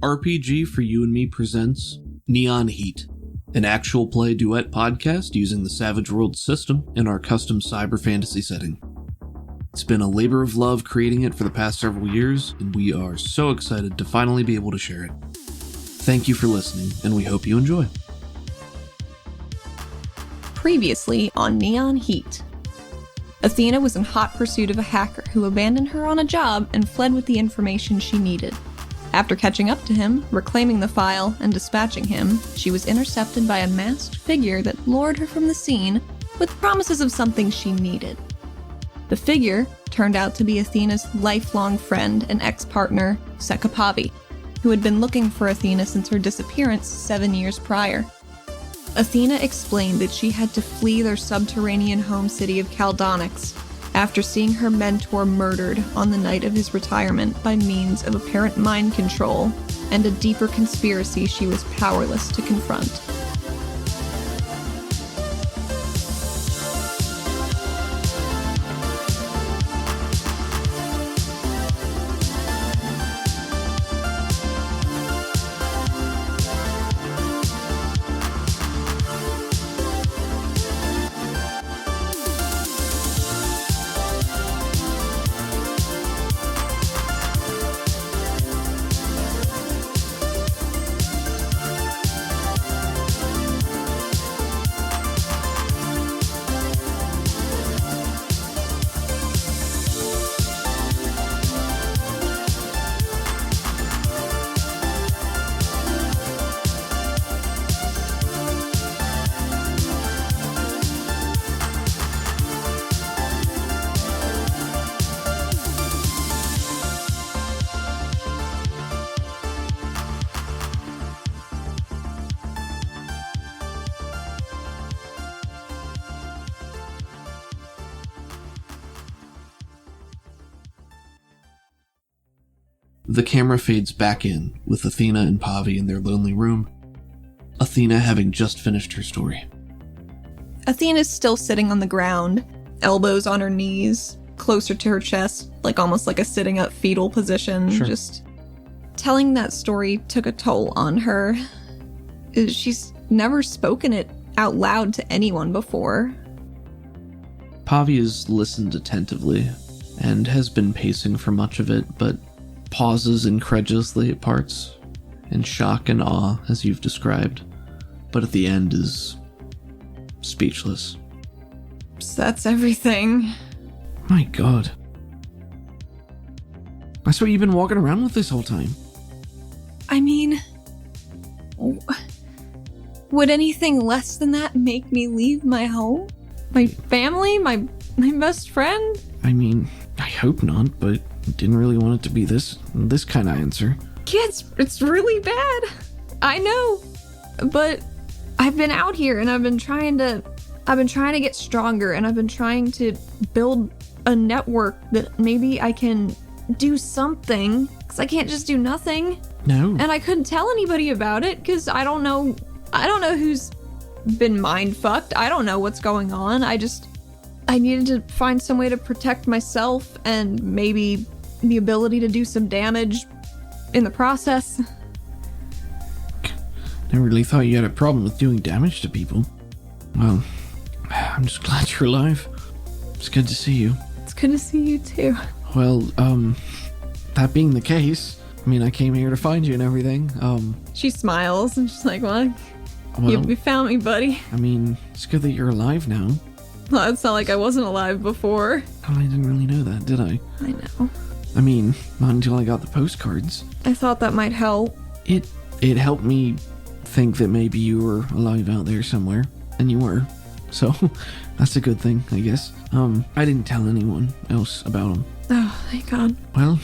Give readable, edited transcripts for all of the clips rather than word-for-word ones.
RPG for You and Me presents Neon Heat, an actual play duet podcast using the Savage Worlds system in our custom cyber fantasy setting. It's been a labor of love creating it for the past several years, and we are so excited to finally be able to share it. Thank you for listening, and we hope you enjoy. Previously on Neon Heat. Athena was in hot pursuit of a hacker who abandoned her on a job and fled with the information she needed. After catching up to him, reclaiming the file, and dispatching him, she was intercepted by a masked figure that lured her from the scene with promises of something she needed. The figure turned out to be Athena's lifelong friend and ex-partner, Sekapavi, who had been looking for Athena since her disappearance 7 years prior. Athena explained that she had to flee their subterranean home city of Caldonix after seeing her mentor murdered on the night of his retirement by means of apparent mind control and a deeper conspiracy she was powerless to confront. The camera fades back in, with Athena and Pavi in their lonely room, Athena having just finished her story. Athena's still sitting on the ground, elbows on her knees, closer to her chest, almost like a sitting up fetal position. Sure. Just telling that story took a toll on her. She's never spoken it out loud to anyone before. Pavi has listened attentively, and has been pacing for much of it, but pauses incredulously at parts, in shock and awe, as you've described, but at the end is speechless. So that's everything. My God. That's what you've been walking around with this whole time. I mean, would anything less than that make me leave my home? My family? My best friend? I mean, I hope not, but didn't really want it to be this kind of answer. Yeah, it's really bad. I know. But I've been out here and I've been trying to get stronger, and I've been trying to build a network that maybe I can do something, because I can't just do nothing. No. And I couldn't tell anybody about it because I don't know who's been mind fucked. I don't know what's going on. I needed to find some way to protect myself and maybe the ability to do some damage in the process. Never really thought you had a problem with doing damage to people. Well, I'm just glad you're alive. It's good to see you. It's good to see you too. Well, that being the case, I came here to find you and everything. She smiles and she's like, well, you found me, buddy. It's good that you're alive now. Well, it's not like I wasn't alive before. Oh, I didn't really know that, did I? I know. Not until I got the postcards. I thought that might help. It helped me think that maybe you were alive out there somewhere, and you were. So, that's a good thing, I guess. I didn't tell anyone else about him. Oh, thank God. Well,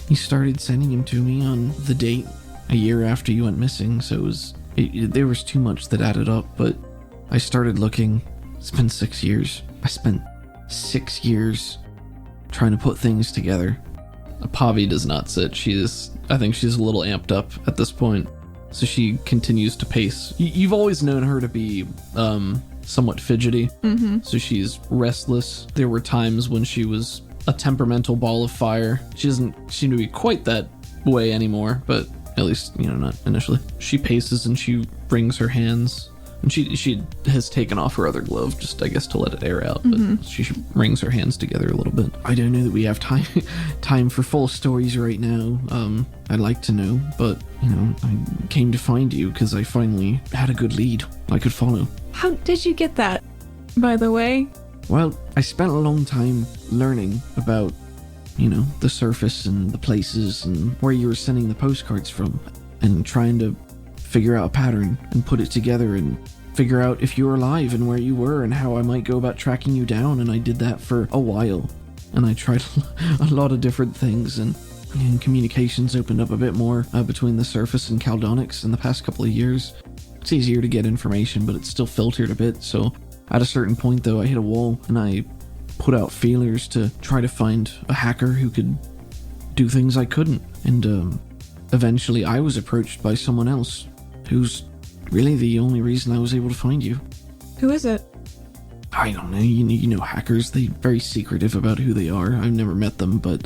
you started sending him to me on the date a year after you went missing, so there was too much that added up, but I started looking. It's been 6 years. I spent 6 years trying to put things together. Pavi does not sit. I think she's a little amped up at this point. So she continues to pace. You've always known her to be somewhat fidgety. Mm-hmm. So she's restless. There were times when she was a temperamental ball of fire. She doesn't seem to be quite that way anymore, but at least, not initially. She paces and she wrings her hands. And she has taken off her other glove, just, I guess, to let it air out. But she wrings her hands together a little bit. I don't know that we have time for full stories right now. I'd like to know, but, I came to find you because I finally had a good lead I could follow. How did you get that, by the way? Well, I spent a long time learning about, the surface and the places and where you were sending the postcards from, and trying to figure out a pattern and put it together and figure out if you were alive and where you were and how I might go about tracking you down. And I did that for a while, and I tried a lot of different things, and communications opened up a bit more between the surface and Caldonics in the past couple of years. It's easier to get information, but it's still filtered a bit. So at a certain point, though, I hit a wall, and I put out feelers to try to find a hacker who could do things I couldn't. And eventually I was approached by someone else who's really the only reason I was able to find you. Who is it? I don't know. You know hackers. They're very secretive about who they are. I've never met them, but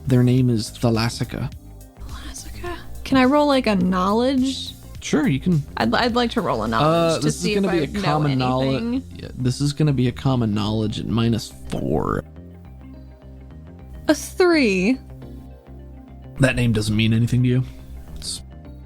their name is Thalassica. Thalassica? Can I roll like a knowledge? Sure, you can. I'd like to roll a knowledge to see if I know anything. Yeah, this is going to be a common knowledge at -4. A 3. That name doesn't mean anything to you.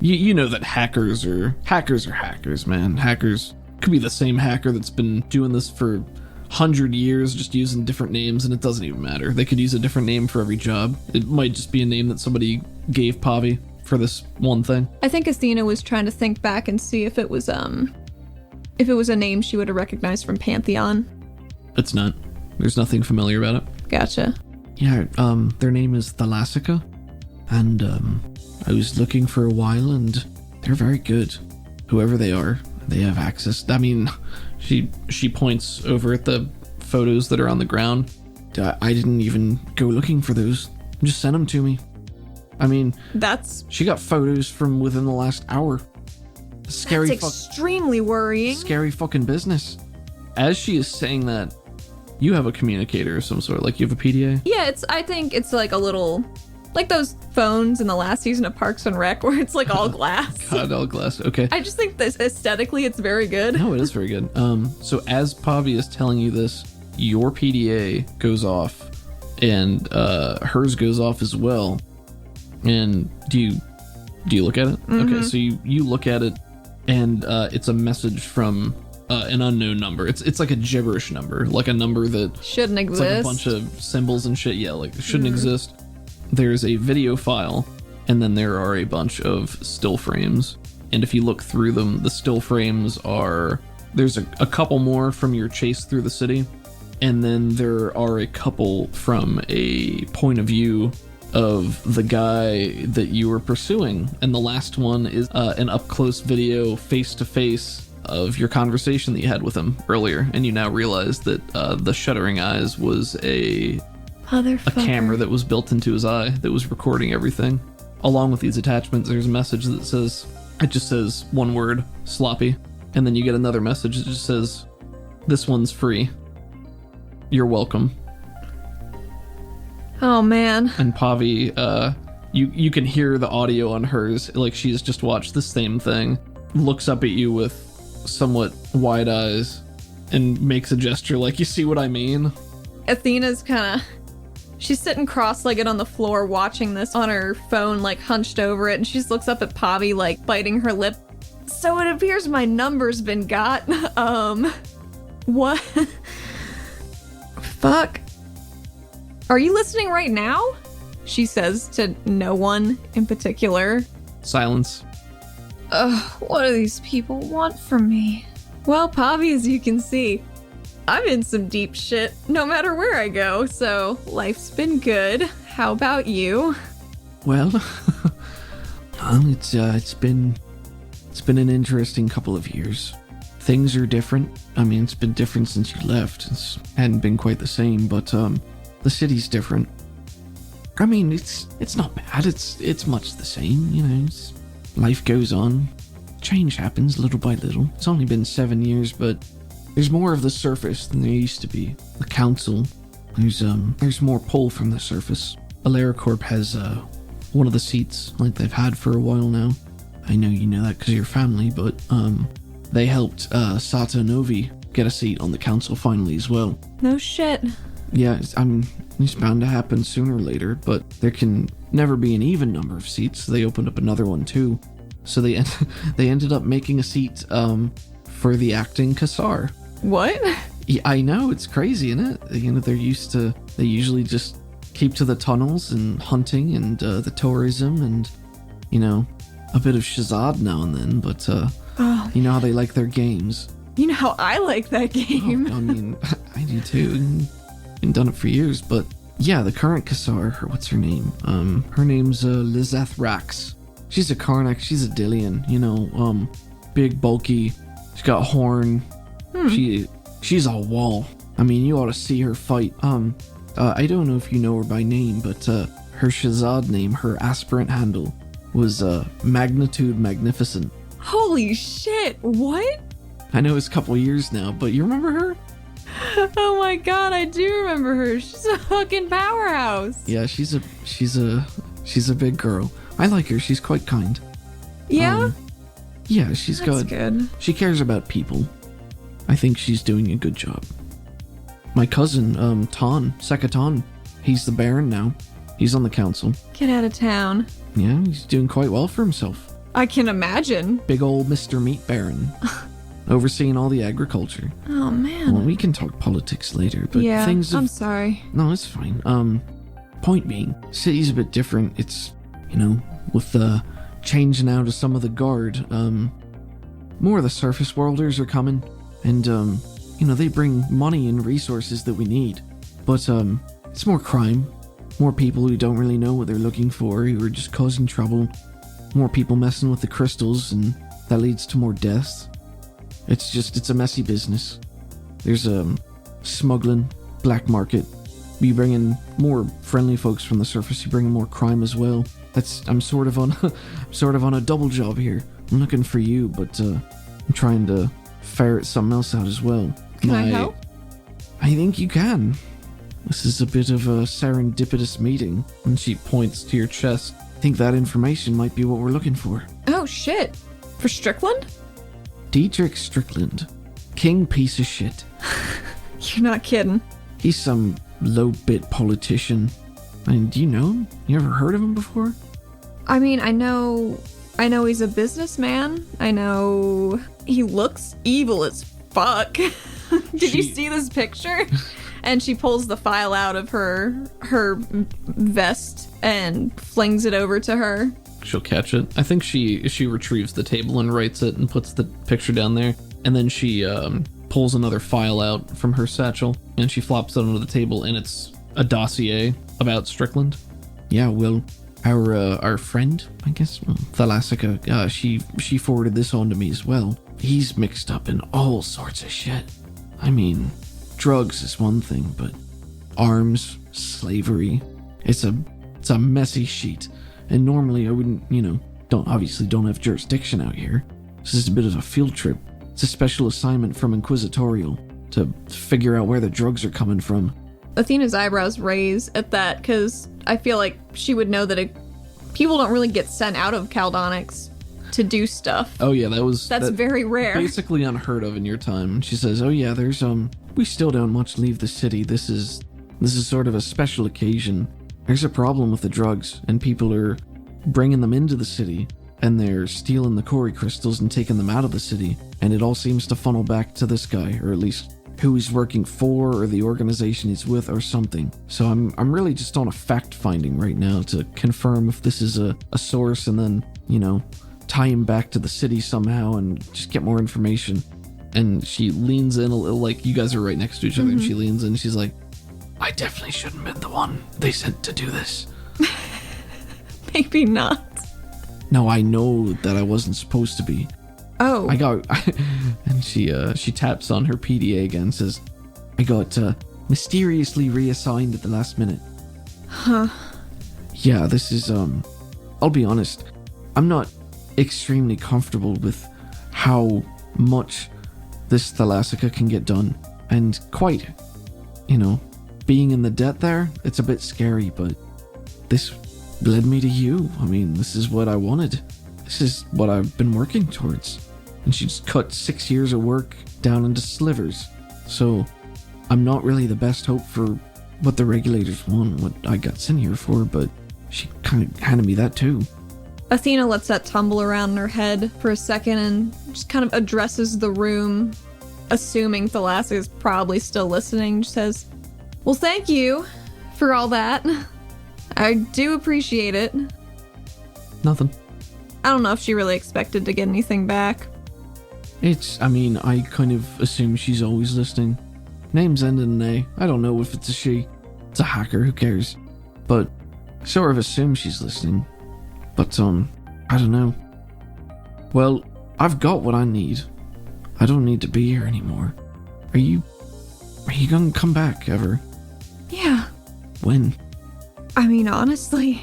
You know that hackers are hackers, man. Hackers could be the same hacker that's been doing this for 100 years, just using different names, and it doesn't even matter. They could use a different name for every job. It might just be a name that somebody gave Pavi for this one thing. I think Athena was trying to think back and see if it was a name she would have recognized from Pantheon. It's not. There's nothing familiar about it. Gotcha. Yeah, their name is Thalassica, and I was looking for a while, and they're very good. Whoever they are, they have access. I mean, she points over at the photos that are on the ground. I didn't even go looking for those. Just sent them to me. I mean, she got photos from within the last hour. Scary. That's extremely worrying. Scary fucking business. As she is saying that, you have a communicator of some sort, like you have a PDA? Yeah, I think it's like a little, like those phones in the last season of Parks and Rec where it's like all glass. God, all glass. Okay. I just think this aesthetically it's very good. No, it is very good. So as Pavi is telling you this, your PDA goes off, and hers goes off as well. And do you look at it? Okay, so you look at it, and it's a message from an unknown number. It's like a gibberish number, like a number that shouldn't exist. It's like a bunch of symbols and shit. Yeah, like it shouldn't exist. There's a video file, and then there are a bunch of still frames. And if you look through them, the still frames there's a couple more from your chase through the city, and then there are a couple from a point of view of the guy that you were pursuing. And the last one is an up-close video face-to-face of your conversation that you had with him earlier, and you now realize that the shuddering eyes was a camera that was built into his eye that was recording everything. Along with these attachments, there's a message that just says one word, sloppy, and then you get another message that just says, this one's free. You're welcome. Oh man. And Pavi, you can hear the audio on hers, like she's just watched the same thing, looks up at you with somewhat wide eyes, and makes a gesture like, you see what I mean? Athena's she's sitting cross-legged on the floor watching this on her phone, like hunched over it, and she just looks up at Pavi, like biting her lip. So it appears my number's been got. What? Fuck. Are you listening right now? She says to no one in particular. Silence. What do these people want from me? Well, Pavi, as you can see, I'm in some deep shit no matter where I go, so life's been good. How about you? Well, it's been an interesting couple of years. Things are different. I mean, it's been different since you left. It hadn't been quite the same, but the city's different. I mean, it's not bad. It's much the same, life goes on. Change happens little by little. It's only been 7 years, but there's more of the surface than there used to be. The council, there's more pull from the surface. AleraCorp has one of the seats like they've had for a while now. I know you know that because of your family, but they helped Sato Novi get a seat on the council finally as well. No shit. Yeah, it's bound to happen sooner or later, but there can never be an even number of seats, so they opened up another one too. So they ended up making a seat for the acting Kassar. What? Yeah, I know, it's crazy, isn't it? You know, they usually just keep to the tunnels and hunting and the tourism and, you know, a bit of Shazad now and then, but you know how they like their games. You know how I like that game. Oh, I mean, I do too. Been done it for years, but yeah, the current Kassar, what's her name? Her name's Lizeth Rax. She's a Karnak, she's a Dillian, you know, big, bulky, she's got a horn. She's a wall. I mean, you ought to see her fight. I don't know if you know her by name, but her Shazad name, her aspirant handle, was Magnitude Magnificent. Holy shit, what? I know it's a couple years now, but you remember her? Oh my god, I do remember her. She's a fucking powerhouse. Yeah, she's a big girl. I like her. She's quite kind. Yeah? Yeah, That's good. She cares about people. I think she's doing a good job. My cousin, Sekatan, he's the Baron now. He's on the council. Get out of town. Yeah, he's doing quite well for himself. I can imagine. Big old Mr. Meat Baron. Overseeing all the agriculture. Oh, man. Well, we can talk politics later, but yeah, things have... I'm sorry. No, it's fine. Point being, city's a bit different. It's, you know, with the change now to some of the guard, more of the surface worlders are coming, and, you know, they bring money and resources that we need. But, it's more crime, more people who don't really know what they're looking for, who are just causing trouble, more people messing with the crystals, and that leads to more deaths. It's a messy business. There's, smuggling, black market. You bring in more friendly folks from the surface, you bring in more crime as well. I'm sort of on a double job here. I'm looking for you, but, I'm trying to ferret something else out as well. Can I help? I think you can. This is a bit of a serendipitous meeting. And she points to your chest. I think that information might be what we're looking for. Oh, shit. For Strickland? Dietrich Strickland. King piece of shit. You're not kidding. He's some low-bit politician. I mean, do you know him? You ever heard of him before? I mean, I know he's a businessman. I know he looks evil as fuck. Did you see this picture? And she pulls the file out of her vest and flings it over to her. She'll catch it. I think she retrieves the table and writes it and puts the picture down there. And then she pulls another file out from her satchel and she flops it onto the table, and it's a dossier about Strickland. Yeah, well, our friend, I guess, Thalassica, she forwarded this on to me as well. He's mixed up in all sorts of shit. I mean, drugs is one thing, but arms, slavery, it's a messy sheet. And normally I wouldn't, you know, don't have jurisdiction out here. This is a bit of a field trip. It's a special assignment from Inquisitorial to figure out where the drugs are coming from. Athena's eyebrows raise at that, because I feel like she would know that people don't really get sent out of Caldonics to do stuff. Oh yeah, that's very rare. Basically unheard of in your time. She says, "Oh yeah, we still don't much leave the city. This is sort of a special occasion. There's a problem with the drugs, and people are bringing them into the city, and they're stealing the Kori crystals and taking them out of the city, and it all seems to funnel back to this guy, or at least who he's working for, or the organization he's with, or something. So I'm really just on a fact-finding right now to confirm if this is a source, and then, you know, tie him back to the city somehow and just get more information." And she leans in a little, like, you guys are right next to each other, and she leans in and she's like, "I definitely shouldn't have been the one they sent to do this." Maybe not. No, I know that I wasn't supposed to be. Oh. And she taps on her PDA again and says, "I got mysteriously reassigned at the last minute." Huh. Yeah, this is, I'll be honest, I'm not extremely comfortable with how much this Thalassica can get done. And quite, you know, being in the debt there, it's a bit scary, but this led me to you. I mean, this is what I wanted. This is what I've been working towards. And she just cut 6 years of work down into slivers. So I'm not really the best hope for what the regulators want, what I got sent here for, but she kind of handed me that too. Athena lets that tumble around in her head for a second and just kind of addresses the room, assuming Thalassia is probably still listening. She says, well, thank you for all that. I do appreciate it. Nothing. I don't know if she really expected to get anything back. I kind of assume she's always listening. Name's ended in A. I don't know if it's a she. It's a hacker, who cares? But I sort of assume she's listening. But, I don't know. Well, I've got what I need. I don't need to be here anymore. Are you gonna come back, ever? Yeah. When? I mean, honestly,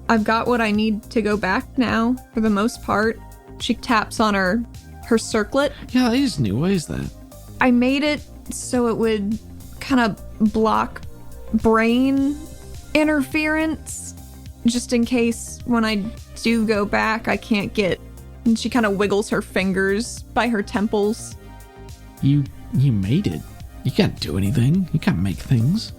I've got what I need to go back now, for the most part. She taps on her circlet. Yeah, I just knew. Why is that? I made it so it would kind of block brain interference, just in case when I do go back, I can't get... And she kind of wiggles her fingers by her temples. You made it. You can't do anything. You can't make things.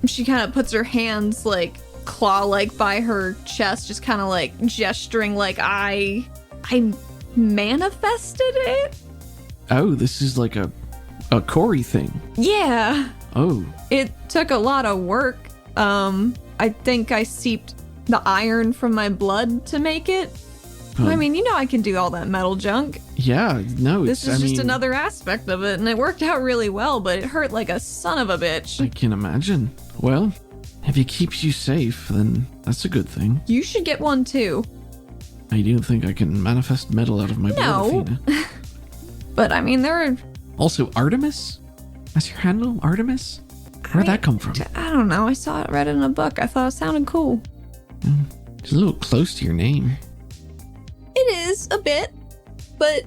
She kind of puts her hands, like, claw-like by her chest, just kind of, like, gesturing like I manifested it? Oh, this is like a Corey thing. Yeah. Oh. It took a lot of work. I think I seeped the iron from my blood to make it. I mean, you know I can do all that metal junk. Yeah, no, This is just another aspect of it, and it worked out really well, but it hurt like a son of a bitch. I can imagine. Well, if it keeps you safe, then that's a good thing. You should get one too. I do think I can manifest metal out of my blood, Athena. But I mean, there are... Also, Artemis? That's your handle? Artemis? Where'd that come from? I don't know. I saw it read it in a book. I thought it sounded cool. It's a little close to your name. It is, a bit. But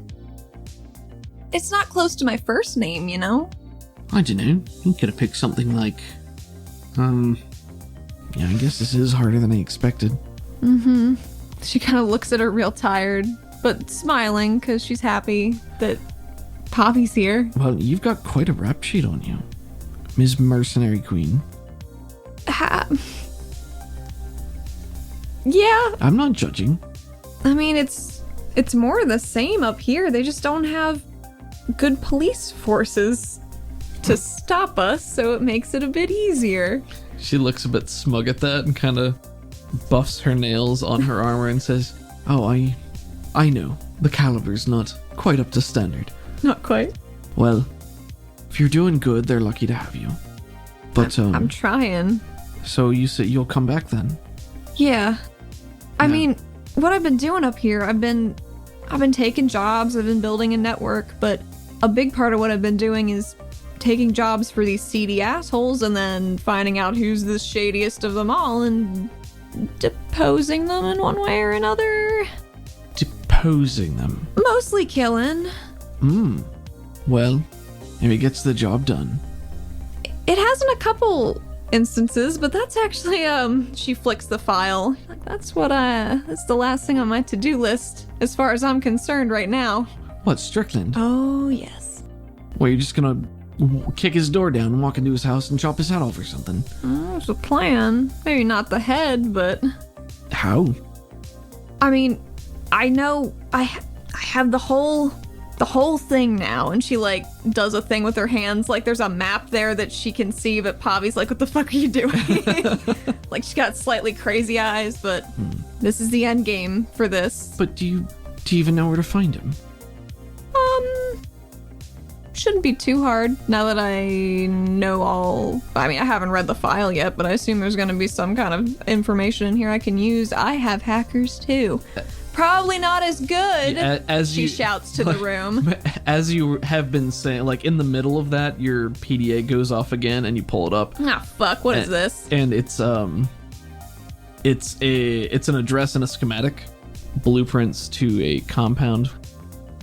it's not close to my first name, you know? I don't know. You could have picked something like... Yeah, I guess this is harder than I expected. Mm-hmm. She kind of looks at her real tired, but smiling because she's happy that Poppy's here. Well, you've got quite a rap sheet on you, Ms. Mercenary Queen. Yeah. I'm not judging. I mean, it's more the same up here. They just don't have good police forces to stop us, so it makes it a bit easier. She looks a bit smug at that and kind of buffs her nails on her armor and says, oh, I know. The caliber's not quite up to standard. Not quite. Well, if you're doing good, they're lucky to have you. But, I'm trying. So you say you'll come back then? Yeah. I mean, what I've been doing up here, I've been taking jobs, I've been building a network, but a big part of what I've been doing is taking jobs for these seedy assholes and then finding out who's the shadiest of them all and deposing them in one way or another. Deposing them? Mostly killing. Well, if it gets the job done. It has in a couple instances, but that's actually, she flicks the file. Like, that's the last thing on my to-do list, as far as I'm concerned right now. What, Strickland? Oh, yes. Well, you're just gonna kick his door down and walk into his house and chop his head off or something? There's a plan. Maybe not the head, but... How? I mean, I know I have the whole thing now, and she like does a thing with her hands, like there's a map there that she can see, but Pavi's like, what the fuck are you doing? Like, she's got slightly crazy eyes, but this is the end game for this. But do you even know where to find him? Shouldn't be too hard now that I know all. I mean, I haven't read the file yet, but I assume there's going to be some kind of information in here I can use. I have hackers too. Probably not as good, as she shouts to the room. As you have been saying, like in the middle of that, your PDA goes off again and you pull it up. Ah, fuck, what is this? And it's an address and a schematic, blueprints to a compound,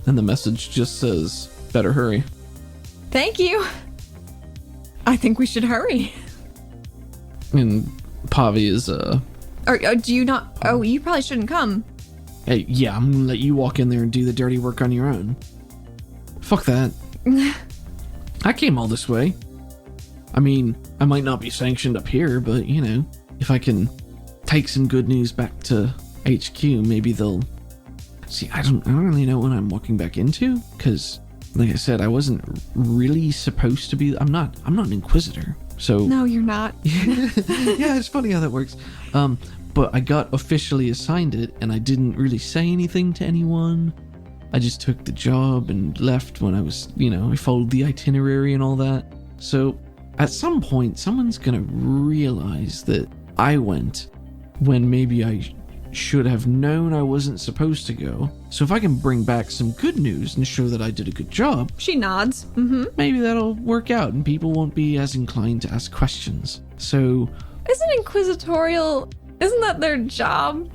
and the message just says, better hurry. Thank you. I think we should hurry. And Pavi is, Or do you not? Oh, you probably shouldn't come. Hey, yeah, I'm gonna let you walk in there and do the dirty work on your own. Fuck that. I came all this way. I mean, I might not be sanctioned up here, but, you know, if I can take some good news back to HQ, maybe they'll... See, I don't really know what I'm walking back into, because, like I said, I wasn't really supposed to be... I'm not an inquisitor, so... No, you're not. Yeah, it's funny how that works. But I got officially assigned it, and I didn't really say anything to anyone. I just took the job and left when I was, you know, I followed the itinerary and all that. So... at some point, someone's gonna realize that I went when maybe I should have known I wasn't supposed to go. So if I can bring back some good news and show that I did a good job... She nods. Mm-hmm. Maybe that'll work out and people won't be as inclined to ask questions. So... Isn't inquisitorial... Isn't that their job?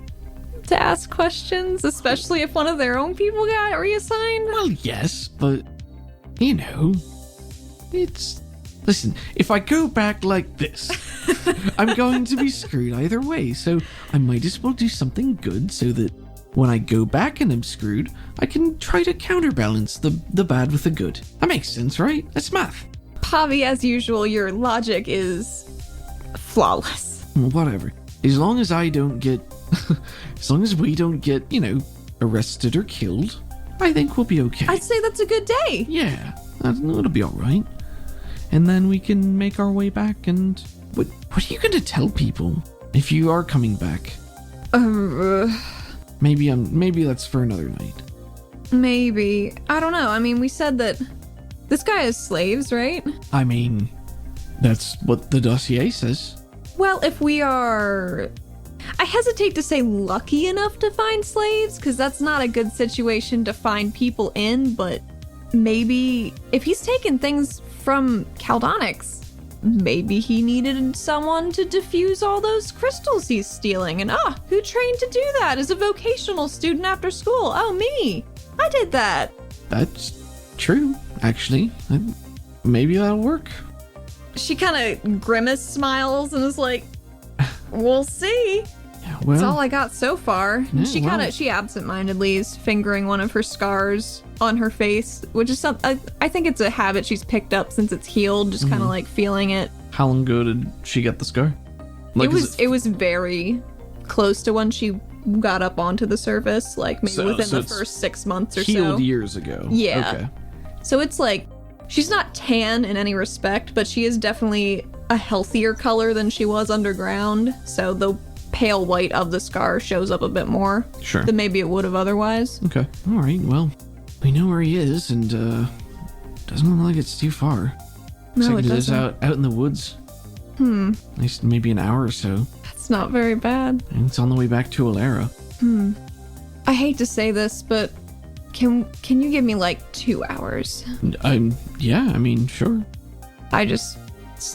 To ask questions? Especially if one of their own people got reassigned? Well, yes, but... You know... It's... Listen, if I go back like this, I'm going to be screwed either way, so I might as well do something good so that when I go back and I'm screwed, I can try to counterbalance the bad with the good. That makes sense, right? That's math. Pavi, as usual, your logic is flawless. Whatever. As long as I don't get... as long as we don't get, you know, arrested or killed, I think we'll be okay. I'd say that's a good day. Yeah, it'll be alright. And then we can make our way back and... What are you going to tell people if you are coming back? Maybe that's for another night. Maybe. I don't know. I mean, we said that this guy has slaves, right? I mean, that's what the dossier says. Well, if we are... I hesitate to say lucky enough to find slaves, because that's not a good situation to find people in, but maybe if he's taken things from Caldonics, maybe he needed someone to defuse all those crystals he's stealing. And who trained to do that as a vocational student after school? Oh, me. I did that. That's true, actually. Maybe that'll work. She kind of grimace smiles and is like, we'll see. Well, that's all I got so far. Yeah, She absentmindedly is fingering one of her scars on her face, which is I think it's a habit she's picked up since it's healed, just kind of like feeling it. How long ago did she get the scar? Like, it was very close to when she got up onto the surface, like maybe within the first 6 months or so. Healed years ago. Yeah. Okay. So it's like, she's not tan in any respect, but she is definitely a healthier color than she was underground. So the pale white of the scar shows up a bit more than maybe it would have otherwise. Okay. All right. Well, we know where he is, and doesn't look like it's too far. No, like it doesn't. Out in the woods. At least maybe an hour or so. That's not very bad. And it's on the way back to Alara. I hate to say this, but can you give me like 2 hours? Yeah, I mean, sure. I just...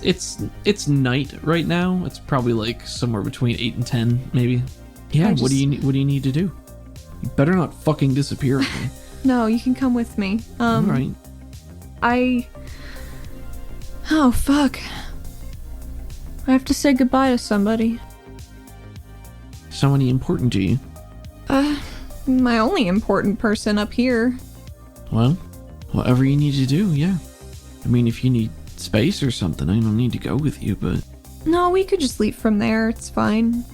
It's night right now. It's probably like somewhere between 8 and 10, maybe. Yeah, what do you need to do? You better not fucking disappear on me. No, you can come with me. All right. Oh, fuck. I have to say goodbye to somebody. Somebody important to you? My only important person up here. Well, whatever you need to do, yeah. I mean, if you need space or something, I don't need to go with you, but... No, we could just leave from there. It's fine.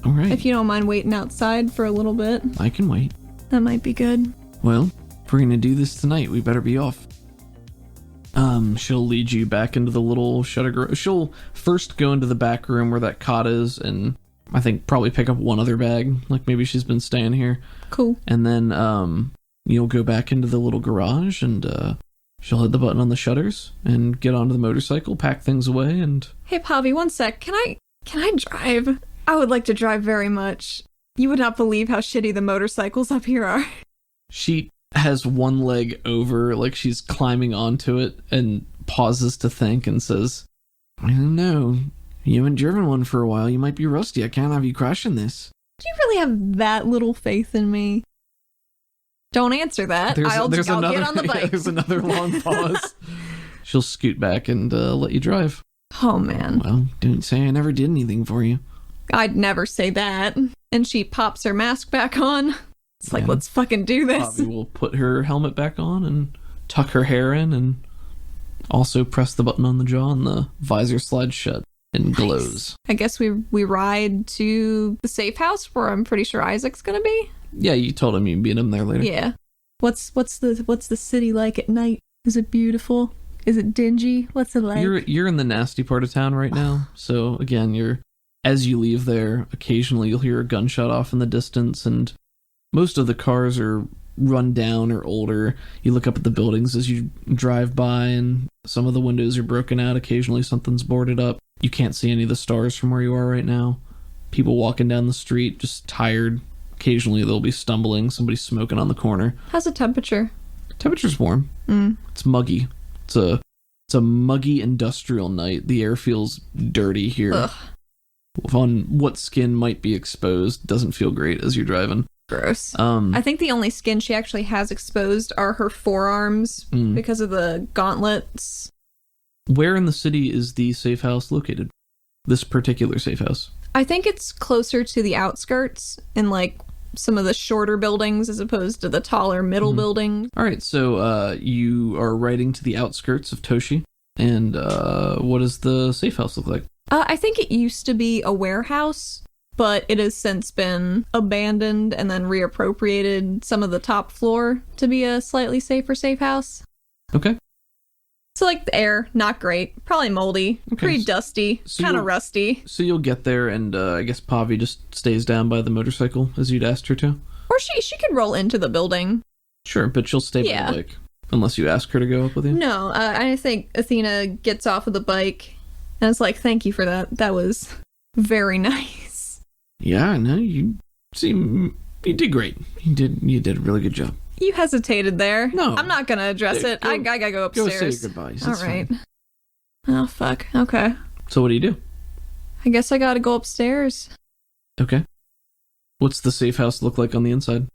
All right. If you don't mind waiting outside for a little bit. I can wait. That might be good. Well, if we're gonna do this tonight, we better be off. She'll lead you back into the little shutter garage. She'll first go into the back room where that cot is, and I think probably pick up one other bag, like maybe she's been staying here. Cool. And then, you'll go back into the little garage, and, she'll hit the button on the shutters, and get onto the motorcycle, pack things away, and... Hey, Pavi, one sec. Can I drive? I would like to drive very much. You would not believe how shitty the motorcycles up here are. She has one leg over, like she's climbing onto it, and pauses to think and says, I don't know. You haven't driven one for a while. You might be rusty. I can't have you crashing this. Do you really have that little faith in me? Don't answer that. I'll get on the bike. There's another long pause. She'll scoot back and let you drive. Oh, man. Well, don't say I never did anything for you. I'd never say that. And she pops her mask back on. It's like, let's fucking do this. Bobby will put her helmet back on and tuck her hair in and also press the button on the jaw and the visor slides shut and glows. I guess we ride to the safe house where I'm pretty sure Isaac's gonna be. Yeah, you told him you'd meet him there later. Yeah. What's the city like at night? Is it beautiful? Is it dingy? What's it like? You're in the nasty part of town right now. So again, as you leave there, occasionally you'll hear a gunshot off in the distance, and most of the cars are run down or older. You look up at the buildings as you drive by, and some of the windows are broken out. Occasionally something's boarded up. You can't see any of the stars from where you are right now. People walking down the street, just tired. Occasionally they'll be stumbling. Somebody's smoking on the corner. How's the temperature? Temperature's warm. It's muggy. It's a muggy industrial night. The air feels dirty here. Ugh. On what skin might be exposed doesn't feel great as you're driving. Gross. I think the only skin she actually has exposed are her forearms because of the gauntlets. Where in the city is the safe house located? This particular safe house? I think it's closer to the outskirts in like some of the shorter buildings as opposed to the taller middle buildings. All right, so you are riding to the outskirts of Toshi. And what does the safe house look like? I think it used to be a warehouse, but it has since been abandoned and then reappropriated some of the top floor to be a slightly safer safe house. Okay. So like the air, not great, probably moldy, pretty dusty, kind of rusty. So you'll get there, and I guess Pavi just stays down by the motorcycle as you'd asked her to? Or she could roll into the building. Sure, but she'll stay by the bike. Unless you ask her to go up with you? No, I think Athena gets off of the bike and it's like, thank you for that. That was very nice. Yeah, no, you did great. You did a really good job. You hesitated there. No. I'm not going to address it. I gotta go upstairs. Go say your goodbyes. All right. Fine. Oh, fuck. Okay. So what do you do? I guess I gotta go upstairs. Okay. What's the safe house look like on the inside?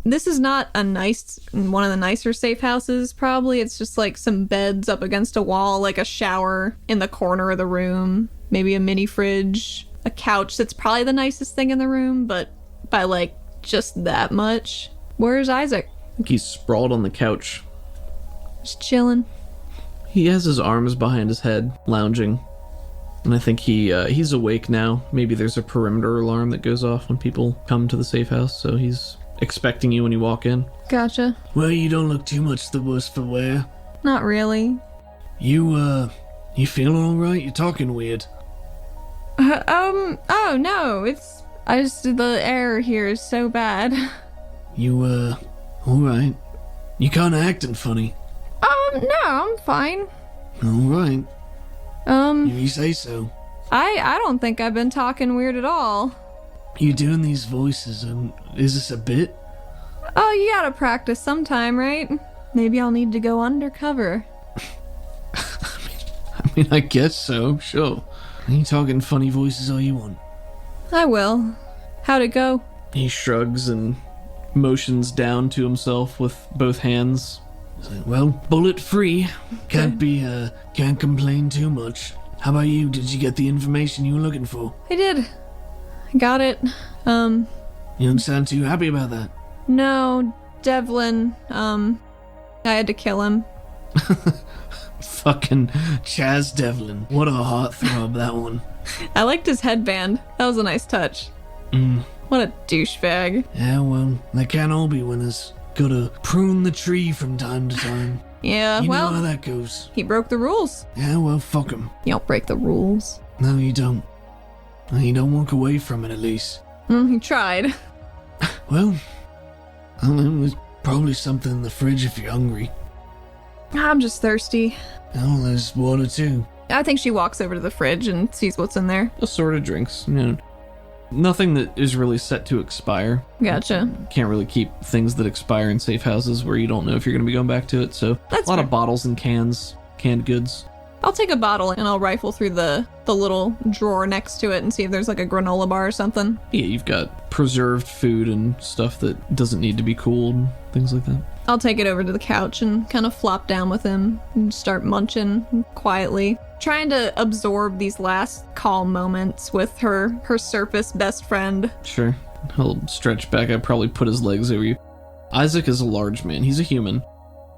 This is not one of the nicer safe houses, probably. It's just like some beds up against a wall, like a shower in the corner of the room, maybe a mini fridge, a couch that's probably the nicest thing in the room, but by like just that much. Where's Isaac? I think he's sprawled on the couch. Just chilling. He has his arms behind his head, lounging. And I think he's awake now. Maybe there's a perimeter alarm that goes off when people come to the safe house, so he's expecting you when you walk in. Gotcha. Well, you don't look too much the worse for wear. Not really. You feeling alright? You're talking weird. Oh no, the air here is so bad. You, alright. You kinda acting funny. No, I'm fine. Alright. If you say so. I don't think I've been talking weird at all. You doing these voices, is this a bit? Oh, you gotta practice sometime, right? Maybe I'll need to go undercover. I mean, I guess so, sure. You talking funny voices all you want. I will. How'd it go? He shrugs and motions down to himself with both hands. He's like, well, bullet free. Can't complain too much. How about you? Did you get the information you were looking for? I did. I got it. You don't sound too happy about that. No, Devlin, I had to kill him. Fucking Chaz Devlin. What a heartthrob, that one. I liked his headband. That was a nice touch. What a douchebag. Yeah, well, they can't all be winners. Gotta prune the tree from time to time. Yeah, you well, know how that goes. He broke the rules. Yeah, well, fuck him. You don't break the rules. No, you don't. You don't walk away from it, at least. He tried. Well, I don't know, there's probably something in the fridge if you're hungry. I'm just thirsty. Oh, there's water too. I think she walks over to the fridge and sees what's in there. Assorted drinks, nothing that is really set to expire. Gotcha. Can't really keep things that expire in safe houses where you don't know if you're going to be going back to it, so That's a lot fair. of bottles and cans, canned goods. I'll take a bottle and I'll rifle through the little drawer next to it and see if there's like a granola bar or something. Yeah, you've got preserved food and stuff that doesn't need to be cooled, things like that. I'll take it over to the couch and kind of flop down with him and start munching quietly, trying to absorb these last calm moments with her surface best friend. Sure. He'll stretch back. I'd probably put his legs over you. Isaac is a large man. He's a human.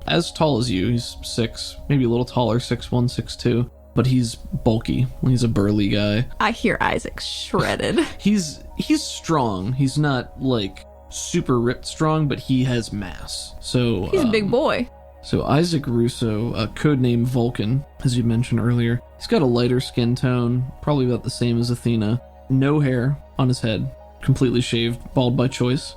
As tall as you. He's 6, maybe a little taller, 6'1", 6'2". But he's bulky. He's a burly guy. I hear Isaac shredded. He's strong. He's not, like, super ripped strong, but he has mass. So He's a big boy. So Isaac Russo, codename Vulcan, as you mentioned earlier. He's got a lighter skin tone, probably about the same as Athena. No hair on his head. Completely shaved, bald by choice.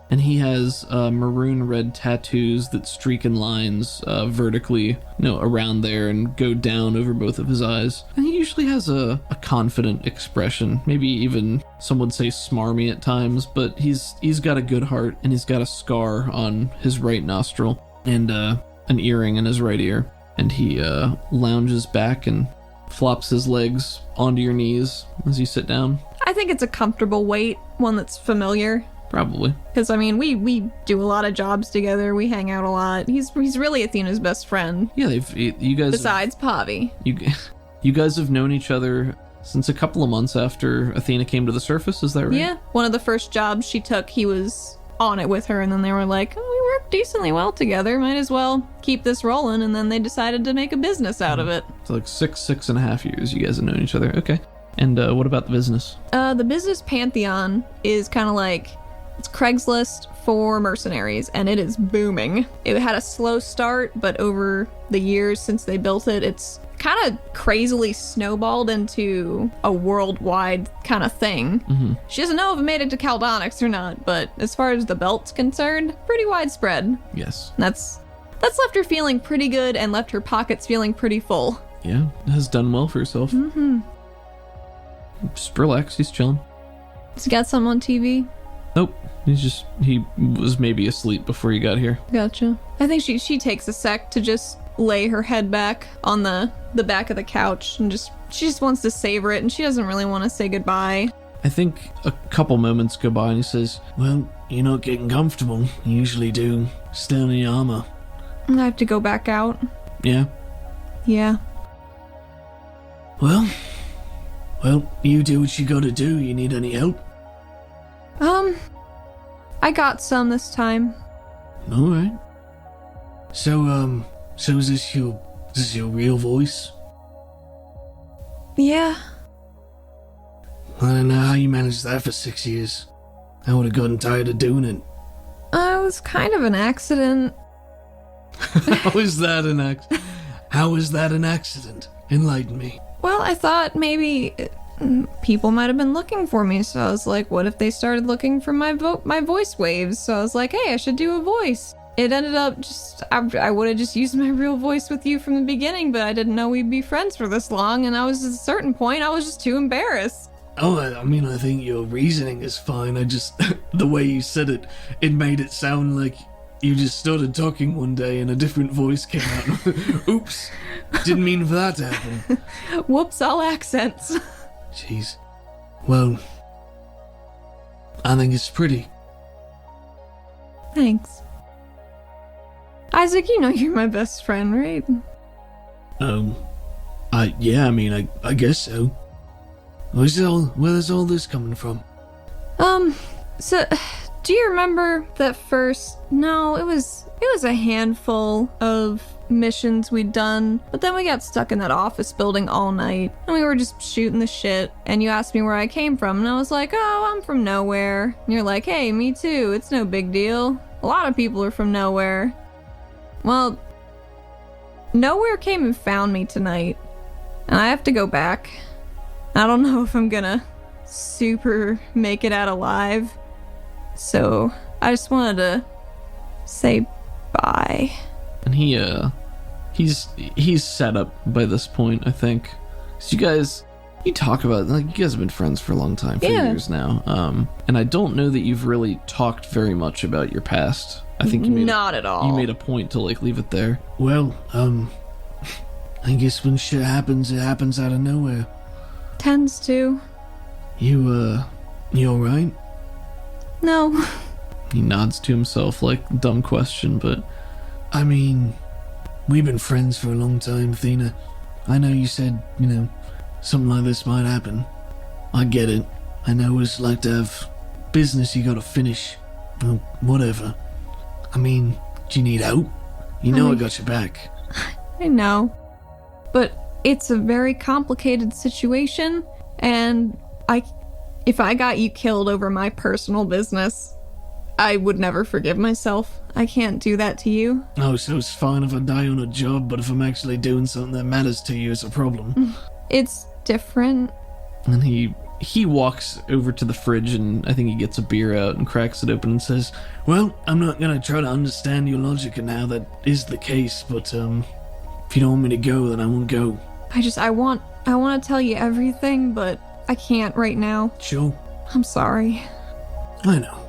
And he has maroon red tattoos that streak in lines vertically, around there and go down over both of his eyes. And he usually has a confident expression, maybe even some would say smarmy at times, but he's got a good heart, and he's got a scar on his right nostril and an earring in his right ear. And he lounges back and flops his legs onto your knees as you sit down. I think it's a comfortable weight, one that's familiar. Probably. Because, I mean, we do a lot of jobs together. We hang out a lot. He's really Athena's best friend. Yeah, you guys... Besides Pavi. You guys have known each other since a couple of months after Athena came to the surface, is that right? Yeah. One of the first jobs she took, he was on it with her, and then they were like, oh, we work decently well together. Might as well keep this rolling, and then they decided to make a business out of it. So like 6.5 years you guys have known each other. Okay. And what about the business? The business Pantheon is kind of like... It's Craigslist for mercenaries, and it is booming. It had a slow start, but over the years since they built it, it's kind of crazily snowballed into a worldwide kind of thing. Mm-hmm. She doesn't know if it made it to Caldonix or not, but as far as the belt's concerned, pretty widespread. Yes. That's left her feeling pretty good and left her pockets feeling pretty full. Yeah, has done well for herself. Mm-hmm. Just relax, he's chilling. He's got some on TV. Nope. He was maybe asleep before you got here. Gotcha. I think she takes a sec to just lay her head back on the back of the couch and she just wants to savor it, and she doesn't really want to say goodbye. I think a couple moments go by and he says, Well, you're not getting comfortable. You usually do. Stay in your armor. I have to go back out. yeah? Yeah. Well, you do what you gotta do. You need any help? I got some this time. Alright. So is this your real voice? Yeah. I don't know how you managed that for 6 years. I would have gotten tired of doing it. It was kind of an accident. How is that an accident? Enlighten me. Well, I thought maybe people might have been looking for me, so I was like, what if they started looking for my voice waves? So I was like, hey, I should do a voice. It ended up I would have just used my real voice with you from the beginning, but I didn't know we'd be friends for this long, and I was at a certain point, I was just too embarrassed. Oh, I mean, I think your reasoning is fine. I just, the way you said it, it made it sound like you just started talking one day and a different voice came out. Oops, didn't mean for that to happen. Whoops, all accents. Jeez. Well, I think it's pretty. Thanks. Isaac, you know you're my best friend, right? Yeah, I mean, I guess so. Where's all this coming from? So, do you remember that first... No, it was a handful of missions we'd done, but then we got stuck in that office building all night, and we were just shooting the shit, and you asked me where I came from, and I was like, oh, I'm from nowhere. And you're like, hey, me too, it's no big deal. A lot of people are from nowhere. Well, nowhere came and found me tonight, and I have to go back. I don't know if I'm gonna super make it out alive, so I just wanted to say bye. And he's set up by this point, I think. So you talk about, like, you guys have been friends for a long time, for years now. And I don't know that you've really talked very much about your past. I think Not at all. You made a point to, like, leave it there. Well, I guess when shit happens, it happens out of nowhere. Tends to. You alright? No. He nods to himself like, dumb question, but... I mean, we've been friends for a long time, Athena. I know you said, something like this might happen. I get it. I know what it's like to have business you gotta finish. Well, whatever. I mean, do you need help? You know I got your back. I know. But it's a very complicated situation, and if I got you killed over my personal business, I would never forgive myself. I can't do that to you. Oh, so it's fine if I die on a job, but if I'm actually doing something that matters to you, it's a problem. It's different. And he walks over to the fridge, and I think he gets a beer out and cracks it open and says, Well, I'm not gonna try to understand your logic and how that is the case, but if you don't want me to go, then I won't go. I want to tell you everything, but I can't right now. Sure. I'm sorry. I know.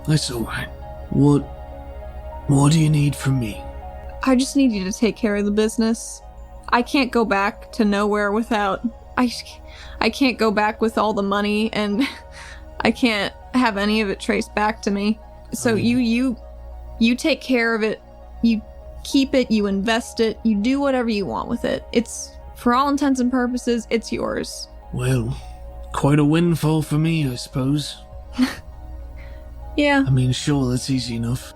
That's alright. What do you need from me? I just need you to take care of the business. I can't go back to nowhere without... I can't go back with all the money, and I can't have any of it traced back to me. So you take care of it. You keep it, you invest it, you do whatever you want with it. It's, for all intents and purposes, it's yours. Well, quite a windfall for me, I suppose. Yeah. I mean, sure, that's easy enough.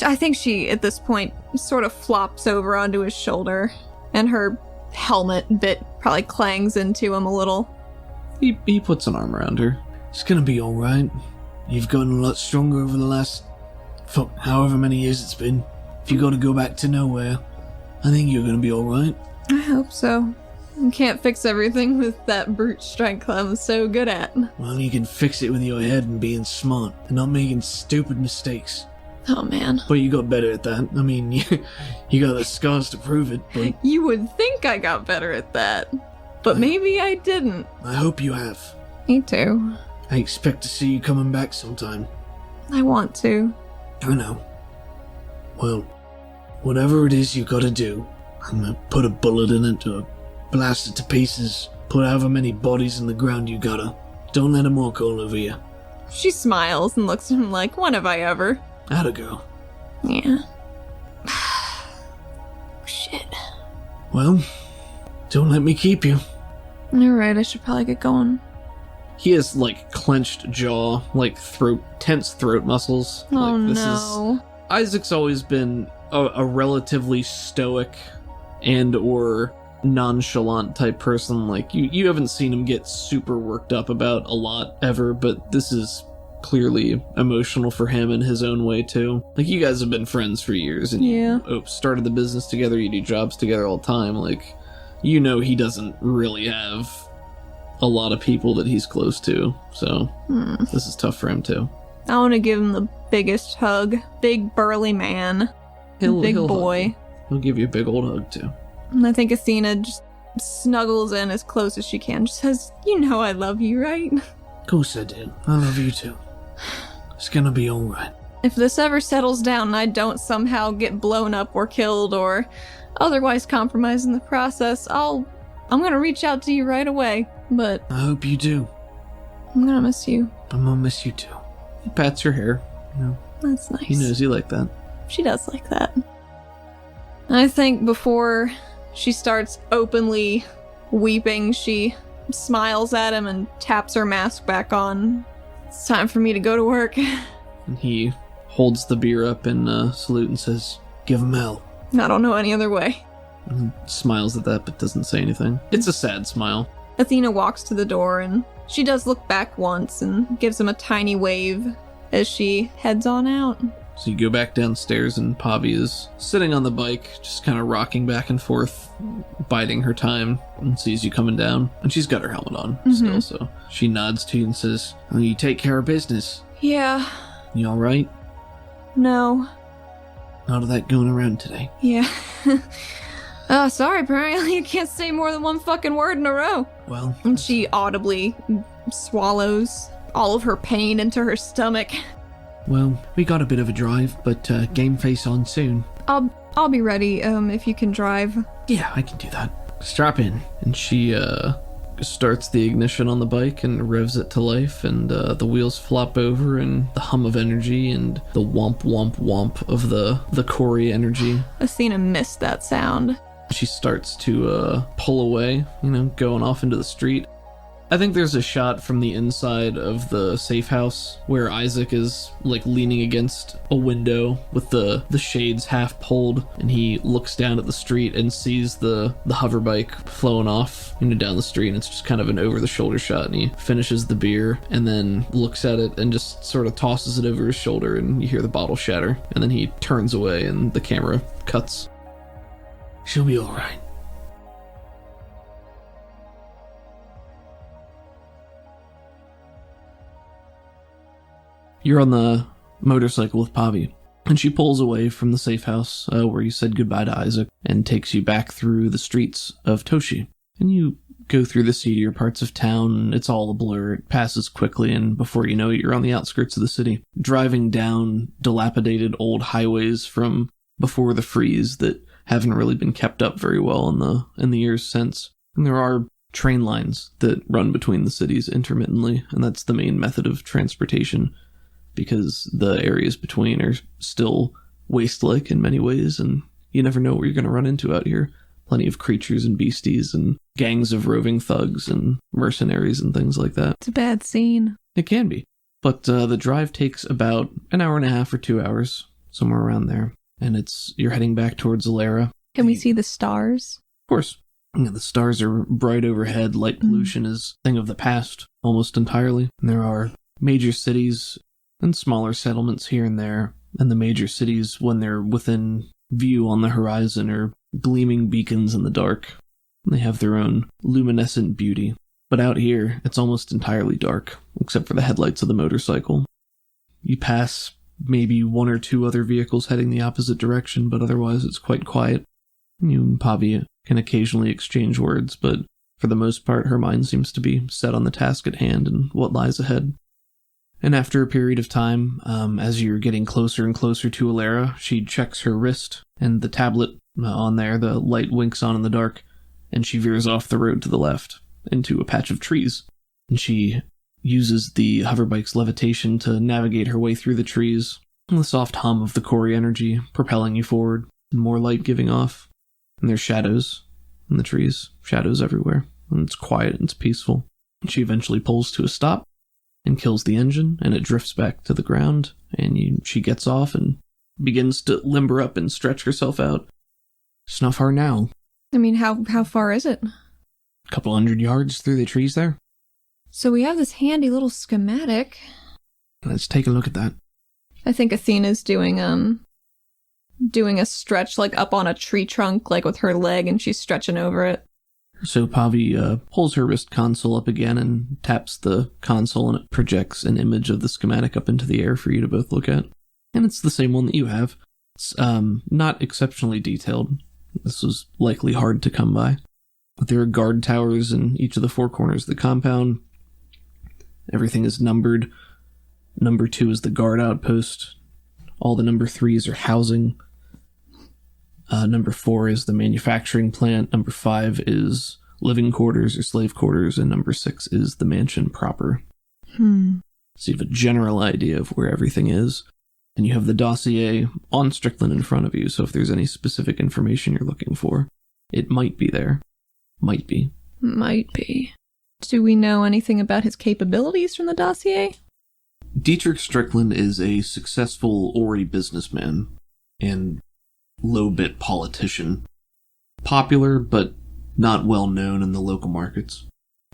I think she, at this point, sort of flops over onto his shoulder, and her helmet bit probably clangs into him a little. He puts an arm around her. It's gonna be alright. You've gotten a lot stronger over the last... however many years it's been. If you gotta go back to nowhere, I think you're gonna be alright. I hope so. You can't fix everything with that brute strength I'm so good at. Well, you can fix it with your head and being smart, and not making stupid mistakes. Oh, man. But you got better at that. I mean, you got the scars to prove it, but... You would think I got better at that. But maybe I didn't. I hope you have. Me too. I expect to see you coming back sometime. I want to. I know. Well, whatever it is you gotta do, I'm gonna put a bullet in it or blast it to pieces, put however many bodies in the ground you gotta. Don't let them walk all over you. She smiles and looks at him like, when have I ever? Atta girl. Yeah. Shit. Well, don't let me keep you. Alright, I should probably get going. He has, clenched jaw, tense throat muscles. Oh, this no. Isaac's always been a relatively stoic and or nonchalant type person. You haven't seen him get super worked up about a lot ever, but this is clearly emotional for him in his own way too. You guys have been friends for years, and you started the business together, you do jobs together all the time. He doesn't really have a lot of people that he's close to, so this is tough for him too. I want to give him the biggest hug. Big burly man. Big boy. He'll give you a big old hug too. And I think Athena just snuggles in as close as she can. Just says, you know I love you, right? Of course I do. I love you too. It's gonna be alright. If this ever settles down and I don't somehow get blown up or killed or otherwise compromised in the process, I'm gonna reach out to you right away. But I hope you do. I'm gonna miss you. I'm gonna miss you too. He pats your hair. That's nice. He knows you like that. She does like that. I think before she starts openly weeping, she smiles at him and taps her mask back on. It's time for me to go to work. And he holds the beer up in salute and says, Give him hell. I don't know any other way. and smiles at that but doesn't say anything. It's a sad smile. Athena walks to the door and she does look back once and gives him a tiny wave as she heads on out. So you go back downstairs and Pavi is sitting on the bike, just kind of rocking back and forth, biding her time, and sees you coming down. And she's got her helmet on still, so she nods to you and says, "Oh, you take care of business. Yeah. You alright? No. How did that going around today? Yeah. Sorry, apparently you can't say more than one fucking word in a row. Well, And she audibly swallows all of her pain into her stomach. well, we got a bit of a drive, but game face on soon. I'll be ready, if you can drive. Yeah, I can do that. Strap in." And she starts the ignition on the bike and revs it to life, and the wheels flop over, and the hum of energy and the womp womp womp of the Corey energy. Athena missed that sound. She starts to pull away, going off into the street. I think there's a shot from the inside of the safe house where Isaac is leaning against a window with the shades half pulled, and he looks down at the street and sees the hover bike flowing off down the street, and it's just kind of an over the shoulder shot, and he finishes the beer and then looks at it and just sort of tosses it over his shoulder, and you hear the bottle shatter, and then he turns away and the camera cuts. She'll be all right. You're on the motorcycle with Pavi, and she pulls away from the safe house where you said goodbye to Isaac and takes you back through the streets of Toshi. And you go through the seedier parts of town, and it's all a blur. It passes quickly, and before you know it, you're on the outskirts of the city, driving down dilapidated old highways from before the freeze that haven't really been kept up very well in the years since. And there are train lines that run between the cities intermittently, and that's the main method of transportation, because the areas between are still waste-like in many ways, and you never know what you're going to run into out here. Plenty of creatures and beasties and gangs of roving thugs and mercenaries and things like that. It's a bad scene. It can be. But the drive takes about an hour and a half or 2 hours, somewhere around there. And you're heading back towards Alara. Can we see the stars? Of course. Yeah, the stars are bright overhead. Light pollution is a thing of the past, almost entirely. And there are major cities and smaller settlements here and there. And the major cities, when they're within view on the horizon, are gleaming beacons in the dark. They have their own luminescent beauty. But out here, it's almost entirely dark, except for the headlights of the motorcycle. You pass maybe one or two other vehicles heading the opposite direction, but otherwise it's quite quiet. You and Pavi can occasionally exchange words, but for the most part her mind seems to be set on the task at hand and what lies ahead. And after a period of time, as you're getting closer and closer to Alara, she checks her wrist, and the tablet on there, the light winks on in the dark, and she veers off the road to the left into a patch of trees. And she uses the hoverbike's levitation to navigate her way through the trees, and the soft hum of the Corey energy propelling you forward, and more light giving off. And there's shadows in the trees, shadows everywhere, and it's quiet and it's peaceful. And she eventually pulls to a stop and kills the engine, and it drifts back to the ground, and she gets off and begins to limber up and stretch herself out. It's not far now. I mean, how far is it? A couple 100 yards through the trees there. So we have this handy little schematic. Let's take a look at that. I think Athena's doing a stretch up on a tree trunk, with her leg, and she's stretching over it. So Pavi pulls her wrist console up again and taps the console, and it projects an image of the schematic up into the air for you to both look at. And it's the same one that you have. It's not exceptionally detailed. This was likely hard to come by. But there are guard towers in each of the four corners of the compound. Everything is numbered. Number 2 is the guard outpost. All the number 3s are housing. Number 4 is the manufacturing plant. Number 5 is living quarters or slave quarters. And number 6 is the mansion proper. So you have a general idea of where everything is. And you have the dossier on Strickland in front of you, so if there's any specific information you're looking for, it might be there. Might be. Might be. Do we know anything about his capabilities from the dossier? Dietrich Strickland is a successful Ori businessman and low-bit politician. Popular, but not well known in the local markets.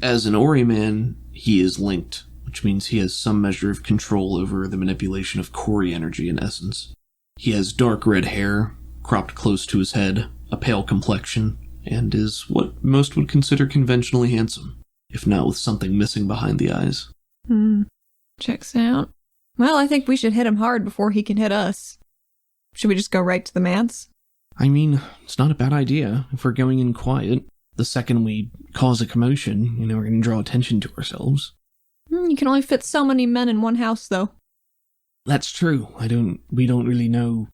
As an Ori man, he is linked, which means he has some measure of control over the manipulation of Corey energy in essence. He has dark red hair, cropped close to his head, a pale complexion, and is what most would consider conventionally handsome, if not with something missing behind the eyes. Checks out. Well, I think we should hit him hard before he can hit us. Should we just go right to the manse? I mean, it's not a bad idea if we're going in quiet. The second we cause a commotion, we're going to draw attention to ourselves. You can only fit so many men in one house, though. That's true. We don't really know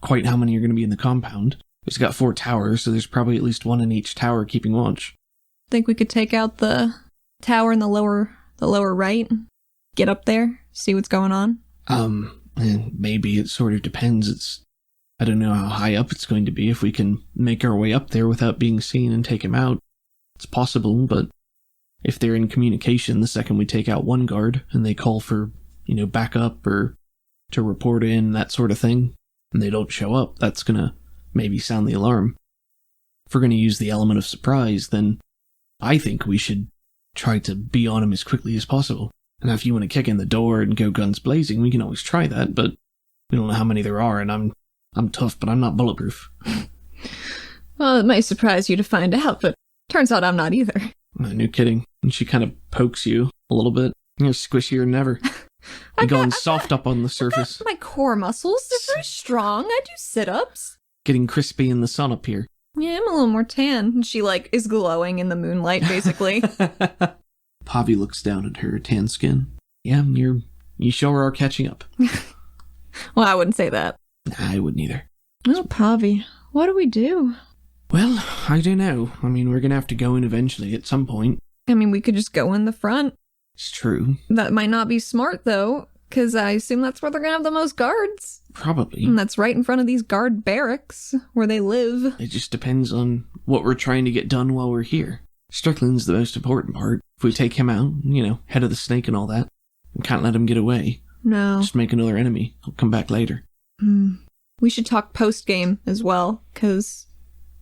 quite how many are going to be in the compound. It's got 4 towers, so there's probably at least one in each tower keeping watch. Think we could take out the tower in the lower right? Get up there, see what's going on? And maybe it sort of depends. I don't know how high up it's going to be. If we can make our way up there without being seen and take him out, it's possible, but if they're in communication the second we take out one guard and they call for, backup or to report in, that sort of thing, and they don't show up, that's gonna maybe sound the alarm. If we're gonna use the element of surprise, then I think we should try to be on him as quickly as possible. And if you want to kick in the door and go guns blazing, we can always try that, but we don't know how many there are, and I'm tough, but I'm not bulletproof. Well, it might surprise you to find out, but turns out I'm not either. No kidding. And she kind of pokes you a little bit. You're squishier than ever. You're going soft up on the surface. My core muscles, they're very strong. I do sit-ups. Getting crispy in the sun up here. Yeah, I'm a little more tan. And she, is glowing in the moonlight, basically. Pavi looks down at her tan skin. Yeah, you sure are catching up. Well, I wouldn't say that. I wouldn't either. Oh, Pavi, what do we do? Well, I don't know. I mean, we're gonna have to go in eventually at some point. I mean, we could just go in the front. It's true. That might not be smart, though, because I assume that's where they're gonna have the most guards. Probably. And that's right in front of these guard barracks, where they live. It just depends on what we're trying to get done while we're here. Strickland's the most important part. If we take him out, head of the snake and all that, we can't let him get away. No. Just make another enemy. He'll come back later. We should talk post-game as well, because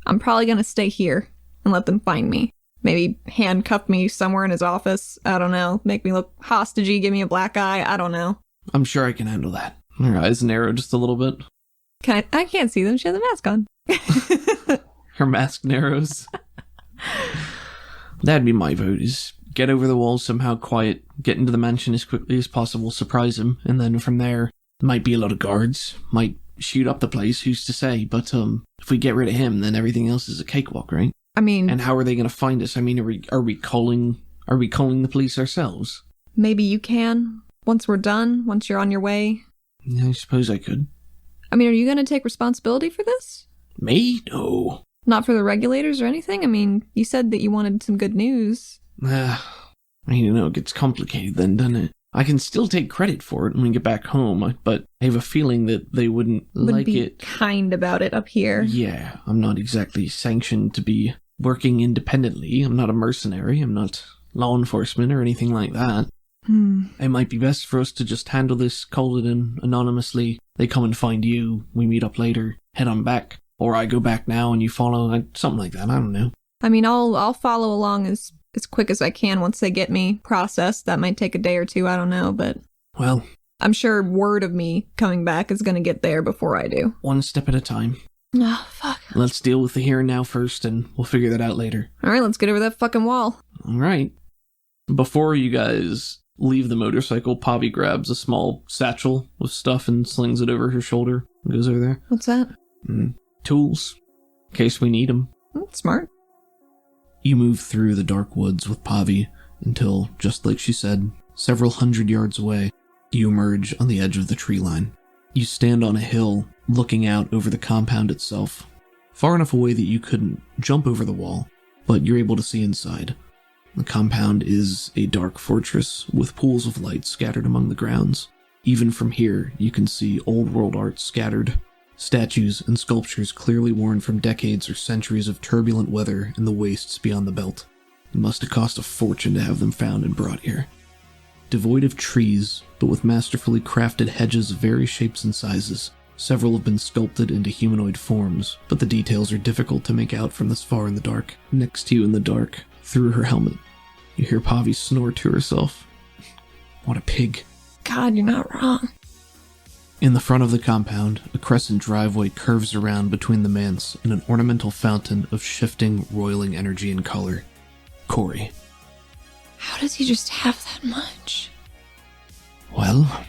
I'm probably going to stay here and let them find me. Maybe handcuff me somewhere in his office. I don't know. Make me look hostagey, give me a black eye. I don't know. I'm sure I can handle that. Her eyes narrow just a little bit. I can't see them. She has a mask on. Her mask narrows. That'd be my vote, is get over the wall somehow quiet, get into the mansion as quickly as possible, surprise him, and then from there, might be a lot of guards, might shoot up the place, who's to say, but if we get rid of him, then everything else is a cakewalk, right? I mean... And how are they going to find us? I mean, are we calling the police ourselves? Maybe you can, once we're done, once you're on your way. Yeah, I suppose I could. I mean, are you going to take responsibility for this? Me? No. Not for the regulators or anything? I mean, you said that you wanted some good news. I mean, it gets complicated then, doesn't it? I can still take credit for it when we get back home, but I have a feeling that they wouldn't like be it. Kind about it up here. Yeah, I'm not exactly sanctioned to be working independently. I'm not a mercenary. I'm not law enforcement or anything like that. It might be best for us to just handle this, call it in anonymously. They come and find you, we meet up later, head on back. Or I go back now and you follow, something like that, I don't know. I mean, I'll follow along as quick as I can once they get me processed. That might take a day or two, I don't know, but... Well... I'm sure word of me coming back is going to get there before I do. One step at a time. Oh, fuck. Let's deal with the here and now first, and we'll figure that out later. Alright, let's get over that fucking wall. Alright. Before you guys leave the motorcycle, Pavi grabs a small satchel with stuff and slings it over her shoulder and goes over there. What's that? Tools. In case we need them. Smart. You move through the dark woods with Pavi until, just like she said, several hundred yards away, you emerge on the edge of the tree line. You stand on a hill, looking out over the compound itself, far enough away that you couldn't jump over the wall, but you're able to see inside. The compound is a dark fortress with pools of light scattered among the grounds. Even from here, you can see old world art scattered, statues and sculptures clearly worn from decades or centuries of turbulent weather in the wastes beyond the belt. It must have cost a fortune to have them found and brought here. Devoid of trees, but with masterfully crafted hedges of various shapes and sizes, several have been sculpted into humanoid forms, but the details are difficult to make out from this far in the dark. Next to you in the dark, through her helmet, you hear Pavi snore to herself. What a pig. God, you're not wrong. In the front of the compound, a crescent driveway curves around between the manse and an ornamental fountain of shifting, roiling energy and color. Corey. How does he just have that much? Well,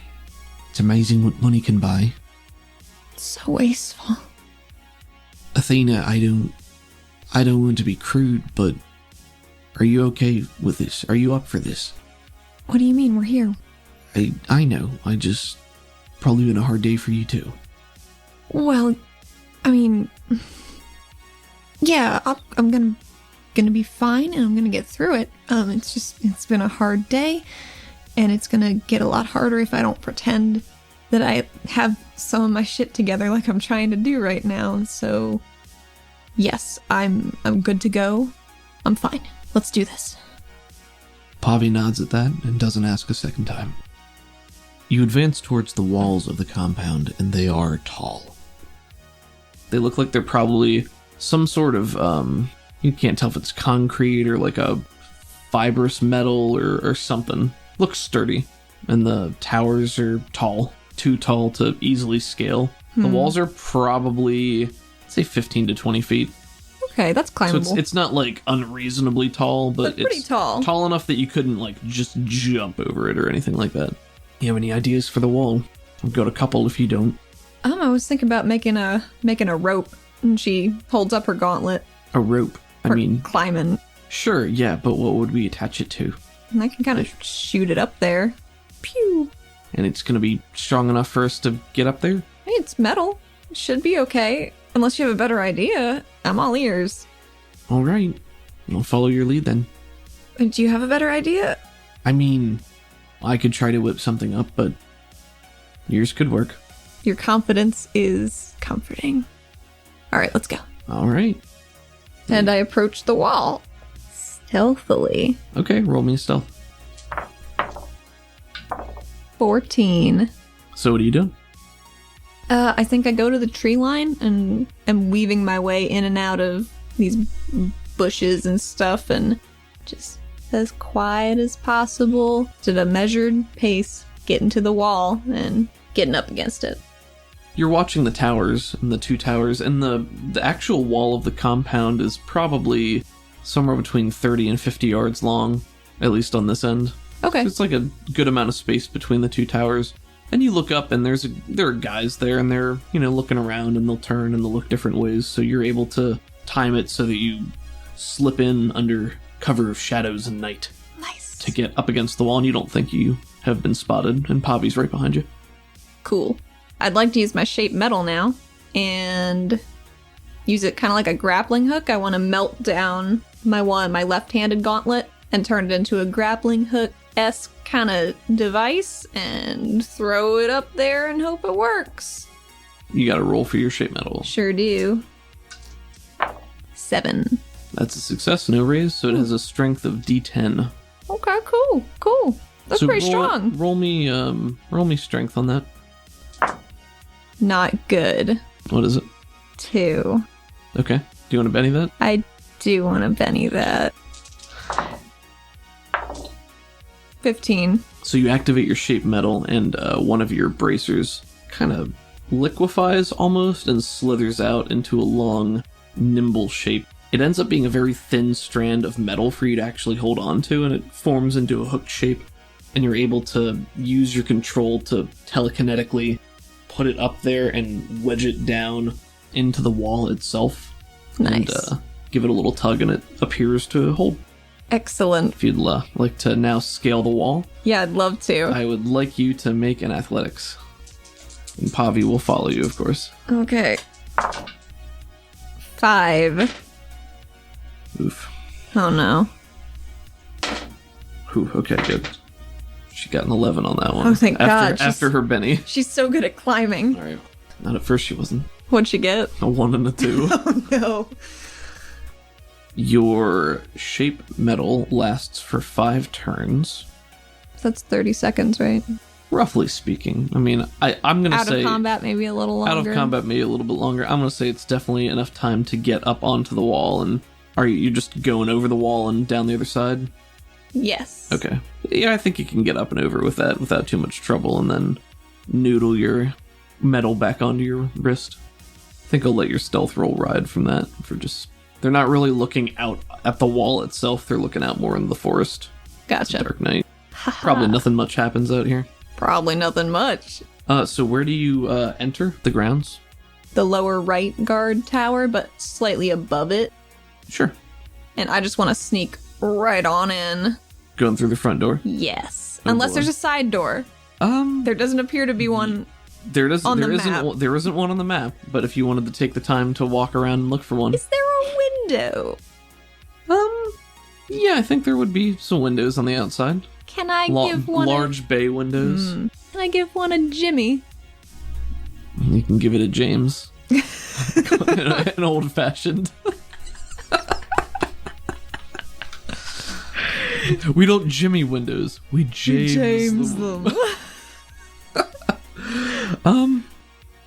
it's amazing what money can buy. It's so wasteful. Athena, I don't want to be crude, but are you okay with this? Are you up for this? What do you mean we're here? I know, probably been a hard day for you too. Well, I mean, yeah, I'm gonna gonna be fine and I'm gonna get through it. It's been a hard day and it's gonna get a lot harder if I don't pretend that I have some of my shit together like I'm trying to do right now. So yes, I'm good to go. I'm fine. Let's do this. Pavi nods at that and doesn't ask a second time. You advance towards the walls of the compound, and they are tall. They look like they're probably some sort of, you can't tell if it's concrete or like a fibrous metal or something. Looks sturdy. And the towers are tall, too tall to easily scale. The walls are probably, say, 15 to 20 feet. Okay, that's climbable. So it's not like unreasonably tall, but That's pretty tall. Tall enough that you couldn't like just jump over it or anything like that. You have any ideas for the wall? I've got a couple if you don't. I was thinking about making a rope, and she holds up her gauntlet. A rope. I for mean, climbing. sure, yeah, but what would we attach it to? And I can kind of shoot it up there. Pew! And it's gonna be strong enough for us to get up there? Hey, it's metal. It should be okay. Unless you have a better idea. I'm all ears. All right, I'll follow your lead then. Do you have a better idea? I mean, I could try to whip something up, but yours could work. Your confidence is comforting. All right, let's go. All right. And I approach the wall. Stealthily. Okay, roll me a stealth. 14. So what are you doing? I think I go to the tree line and am weaving my way in and out of these bushes and stuff and just as quiet as possible, at a measured pace, getting to the wall and getting up against it. You're watching the towers, and the two towers, and the actual wall of the compound is probably somewhere between 30 and 50 yards long, at least on this end. Okay. So it's like a good amount of space between the two towers. And you look up, and there are guys there, and they're, looking around, and they'll turn, and they'll look different ways, so you're able to time it so that you slip in under cover of shadows and night. Nice. To get up against the wall, and you don't think you have been spotted, and Pavi's right behind you. Cool. I'd like to use my shape metal now, and use it kind of like a grappling hook. I want to melt down my left-handed gauntlet and turn it into a grappling hook-esque kind of device and throw it up there and hope it works. You gotta roll for your shape metal. Sure do. 7. That's a success, no raise, so it has a strength of D10. Okay, cool. That's So pretty strong. Roll me strength on that. Not good. What is it? 2. Okay. Do you want to Benny that? I do want to Benny that. 15. So you activate your shape metal, and one of your bracers kind of liquefies almost and slithers out into a long, nimble shape. It ends up being a very thin strand of metal for you to actually hold on to, and it forms into a hooked shape. And you're able to use your control to telekinetically put it up there and wedge it down into the wall itself. Nice. And give it a little tug, and it appears to hold. Excellent. If you'd like to now scale the wall, Yeah, I'd love to. I would like you to make an athletics. And Pavi will follow you, of course. Okay. 5. Oof. Oh no. Ooh, okay, good. She got an 11 on that one. Oh, thank God. After her Benny. She's so good at climbing. Alright. Not at first she wasn't. What'd she get? A 1 and a 2. Oh no. Your shape metal lasts for 5 turns. That's 30 seconds, right? Roughly speaking. I mean, I'm going to Out say... of combat, maybe a little longer. Out of combat, maybe a little bit longer. I'm going to say it's definitely enough time to get up onto the wall. And are you just going over the wall and down the other side? Yes. Okay. Yeah, I think you can get up and over with that without too much trouble, and then noodle your metal back onto your wrist. I think I'll let your stealth roll ride from that. They're not really looking out at the wall itself. They're looking out more into the forest. Gotcha. Dark night. Probably nothing much happens out here. Probably nothing much. So where do you enter the grounds? The lower right guard tower, but slightly above it. Sure. And I just want to sneak right on in. Going through the front door? Yes. Oh, Unless boy. there's a side door. There doesn't appear to be one. There isn't one on the map, but if you wanted to take the time to walk around and look for one. Is there a window? Yeah, I think there would be some windows on the outside. Can I give one large bay windows. Can I give one a Jimmy? You can give it a James. An old-fashioned. We don't Jimmy windows. We James them.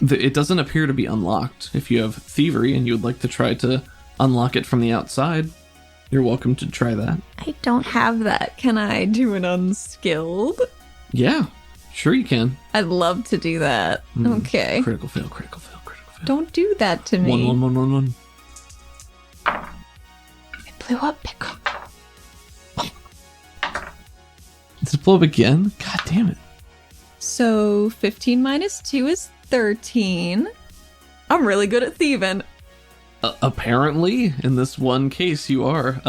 It doesn't appear to be unlocked. If you have thievery and you would like to try to unlock it from the outside, you're welcome to try that. I don't have that. Can I do an unskilled? Yeah, sure you can. I'd love to do that. Okay. Critical fail, critical fail, critical fail. Don't do that to me. One. It blew up, Pickle. Does it blow up again? God damn it. So 15 minus 2 is 13. I'm really good at thieving. Apparently, in this one case, you are.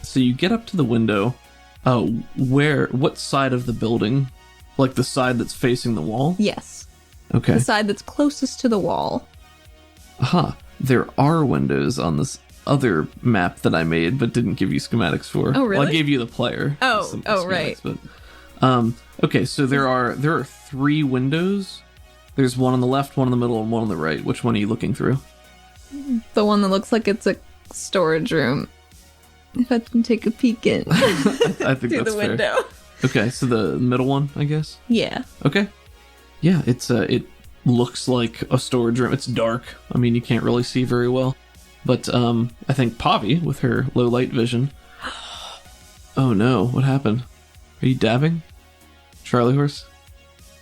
So you get up to the window. What side of the building? Like the side that's facing the wall? Yes. Okay. The side that's closest to the wall. There are windows on this other map that I made, but didn't give you schematics for. Oh, really? Well, I gave you the player. Right. But, okay, so there are 3 windows. There's one on the left, one in the middle, and one on the right. Which one are you looking through? The one that looks like it's a storage room. If I can take a peek in. I think through that's the window. fair. Okay, so the middle one, I guess? Yeah. Okay. Yeah, it looks like a storage room. It's dark. I mean, you can't really see very well. But I think Pavi, with her low light vision... Oh no, what happened? Are you dabbing? Charlie horse?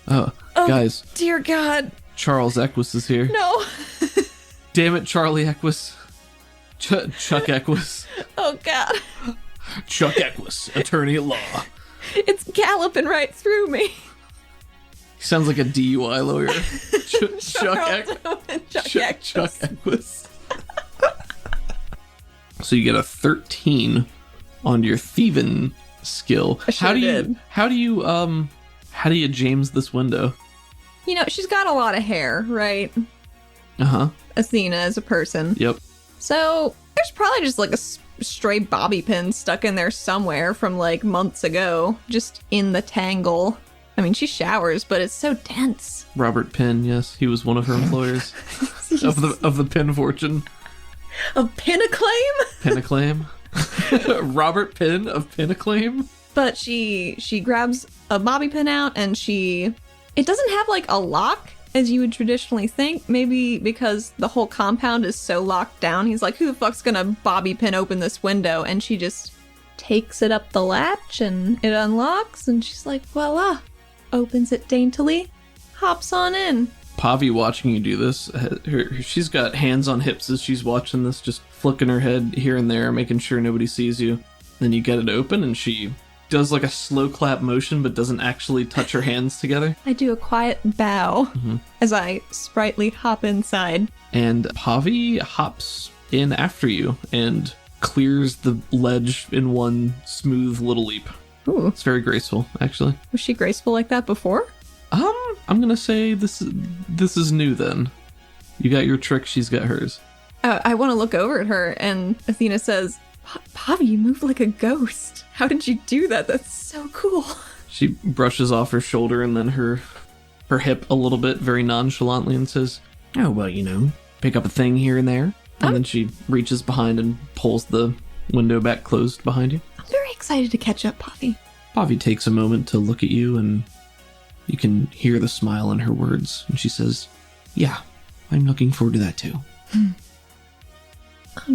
Oh, guys. Dear God. Charles Equus is here. No. Damn it, Charlie Equus. Chuck Equus. Oh God. Chuck Equus, attorney at law. It's galloping right through me. He sounds like a DUI lawyer. Chuck Equus. So you get a 13 on your thieving skill. How do you James this window? You know, she's got a lot of hair, right? Athena as a person. Yep. So there's probably just like a stray bobby pin stuck in there somewhere from like months ago, just in the tangle. I mean, she showers, but it's so dense. Robert Penn, yes, he was one of her employers of the Penn fortune. Of Pinnaclaim? Pinnaclaim. Robert Penn of Pinnaclaim. But she grabs a bobby pin out and it doesn't have like a lock as you would traditionally think. Maybe because the whole compound is so locked down. He's like, who the fuck's gonna bobby pin open this window? And she just takes it up the latch and it unlocks and she's like, voila. Opens it daintily, hops on in. Pavi watching you do this, she's got hands on hips as she's watching this, just flicking her head here and there, making sure nobody sees you. Then you get it open and she does like a slow clap motion but doesn't actually touch her hands together. I do a quiet bow as I sprightly hop inside. And Pavi hops in after you and clears the ledge in one smooth little leap. Ooh. It's very graceful, actually. Was she graceful like that before? I'm gonna say this is new then. You got your trick, she's got hers. I want to look over at her, and Athena says, Pavi, you move like a ghost. How did you do that? That's so cool. She brushes off her shoulder and then her hip a little bit, very nonchalantly, and says, oh, well, you know, pick up a thing here and there. And then she reaches behind and pulls the window back closed behind you. I'm very excited to catch up, Pavi. Pavi takes a moment to look at you, and you can hear the smile in her words. And she says, yeah, I'm looking forward to that too.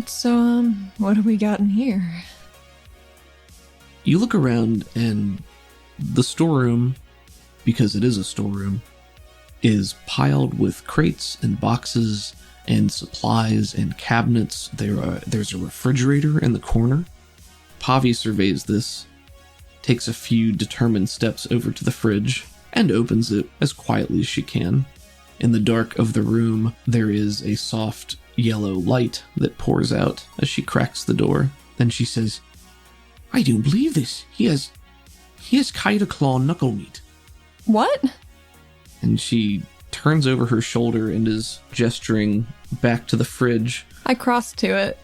So, what have we got in here? You look around, and the storeroom, because it is a storeroom, is piled with crates and boxes and supplies and cabinets. There's a refrigerator in the corner. Pavi surveys this, takes a few determined steps over to the fridge, and opens it as quietly as she can. In the dark of the room, there is a soft yellow light that pours out as she cracks the door. Then she says, I don't believe this. He has Kaida Claw knuckle meat. What? And she turns over her shoulder and is gesturing back to the fridge. I cross to it.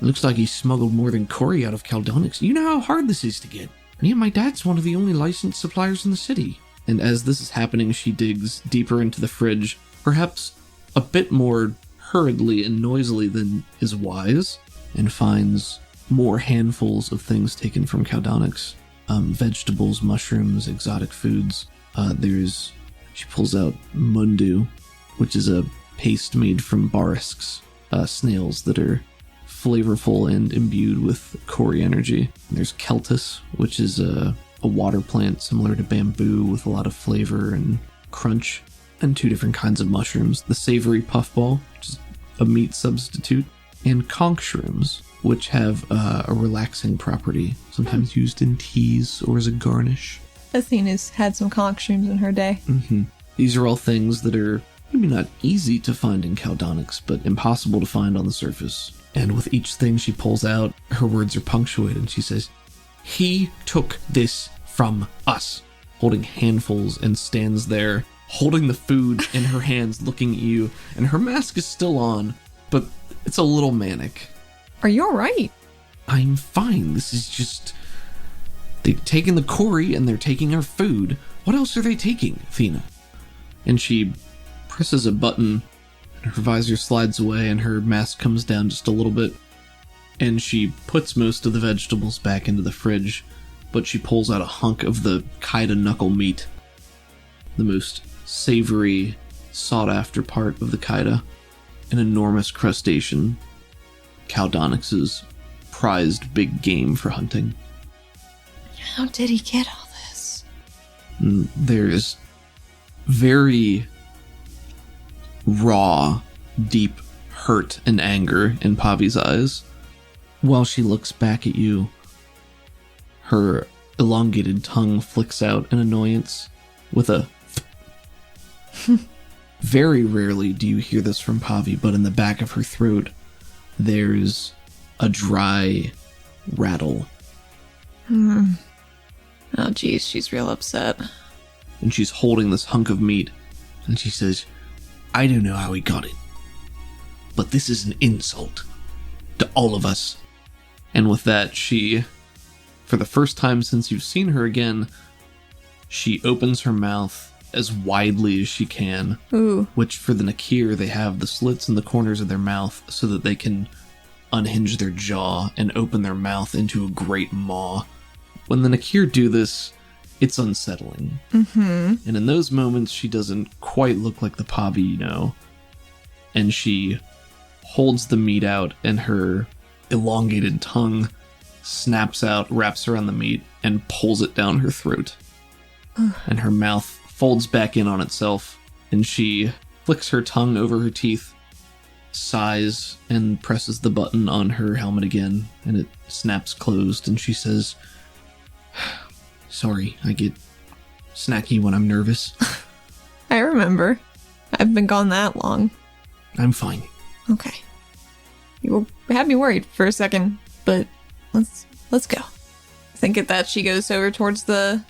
Looks like he smuggled more than Corey out of Caldonix. You know how hard this is to get. And yet my dad's one of the only licensed suppliers in the city. And as this is happening, she digs deeper into the fridge, perhaps a bit more hurriedly and noisily than is wise, and finds more handfuls of things taken from Caldonix. Vegetables, mushrooms, exotic foods. She pulls out mundu, which is a paste made from barisks, snails that are flavorful and imbued with Corey energy. There's Keltis, which is a water plant similar to bamboo with a lot of flavor and crunch, and 2 different kinds of mushrooms. The savory puffball, which is a meat substitute, and conch shrooms, which have a relaxing property, sometimes used in teas or as a garnish. Athena's had some conch shrooms in her day. These are all things that are maybe not easy to find in Caldonix, but impossible to find on the surface. And with each thing she pulls out, her words are punctuated. She says, "He took this from us," holding handfuls, and stands there, holding the food in her hands, looking at you, and her mask is still on, but it's a little manic. Are you alright? I'm fine. This is just... They've taken the Corey, and they're taking our food. What else are they taking, Athena? And she presses a button, and her visor slides away, and her mask comes down just a little bit, and she puts most of the vegetables back into the fridge, but she pulls out a hunk of the Kaida knuckle meat, the most savory, sought-after part of the Kaida, an enormous crustacean, Caldonix's prized big game for hunting. How did he get all this? There's very raw, deep hurt and anger in Pavi's eyes. While she looks back at you, her elongated tongue flicks out in annoyance with a Very rarely do you hear this from Pavi, but in the back of her throat, there's a dry rattle. Oh, geez, she's real upset. And she's holding this hunk of meat, and she says, "I don't know how he got it, but this is an insult to all of us." And with that, she, for the first time since you've seen her again, she opens her mouth as widely as she can. Ooh. Which for the Nakir, they have the slits in the corners of their mouth so that they can unhinge their jaw and open their mouth into a great maw. When the Nakir do this, it's unsettling. And in those moments, she doesn't quite look like the Pavi you know. And she holds the meat out, and her elongated tongue snaps out, wraps around the meat, and pulls it down her throat. And her mouth folds back in on itself, and she flicks her tongue over her teeth, sighs, and presses the button on her helmet again, and it snaps closed, and she says, "Sorry, I get snacky when I'm nervous." I remember. I've been gone that long. I'm fine. Okay. You had me worried for a second, but let's go. I think at that she goes over towards the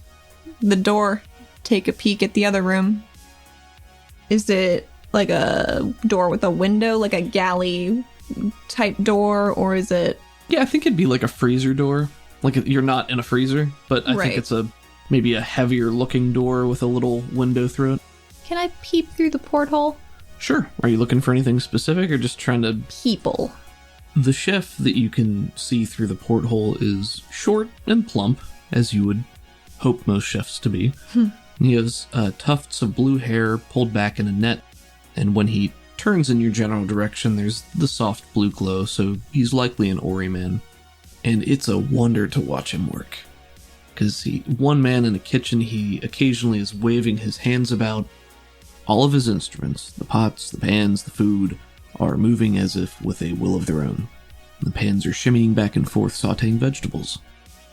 door, take a peek at the other room. Is it like a door with a window, like a galley type door, or is it... Yeah, I think it'd be like a freezer door. Like, you're not in a freezer, but I Right. think it's maybe a heavier looking door with a little window through it. Can I peep through the porthole? Sure. Are you looking for anything specific, or just trying to... People. The chef that you can see through the porthole is short and plump, as you would hope most chefs to be. He has tufts of blue hair pulled back in a net, and when he turns in your general direction, there's the soft blue glow, so he's likely an Ori man. And it's a wonder to watch him work. Because one man in a kitchen, he occasionally is waving his hands about. All of his instruments, the pots, the pans, the food, are moving as if with a will of their own. The pans are shimmying back and forth, sauteing vegetables.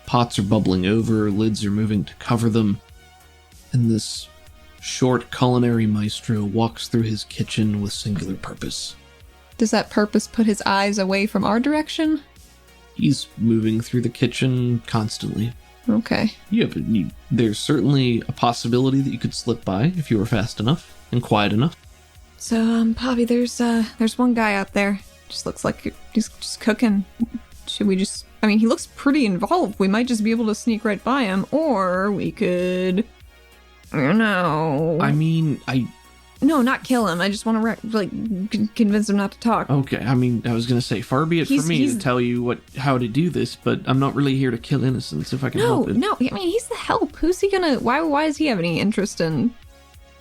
Pots are bubbling over, lids are moving to cover them. And this short culinary maestro walks through his kitchen with singular purpose. Does that purpose put his eyes away from our direction? He's moving through the kitchen constantly. Okay. There's certainly a possibility that you could slip by if you were fast enough and quiet enough. So, Pavi, there's one guy out there. Just looks like he's just cooking. Should we just... I mean, he looks pretty involved. We might just be able to sneak right by him, or we could... I don't know. I mean, No, not kill him. I just want to, convince him not to talk. Okay, I mean, I was going to say, far be it for me to tell you how to do this, but I'm not really here to kill innocents if I can help it. No, I mean, he's the help. Who's he gonna... Why does he have any interest in...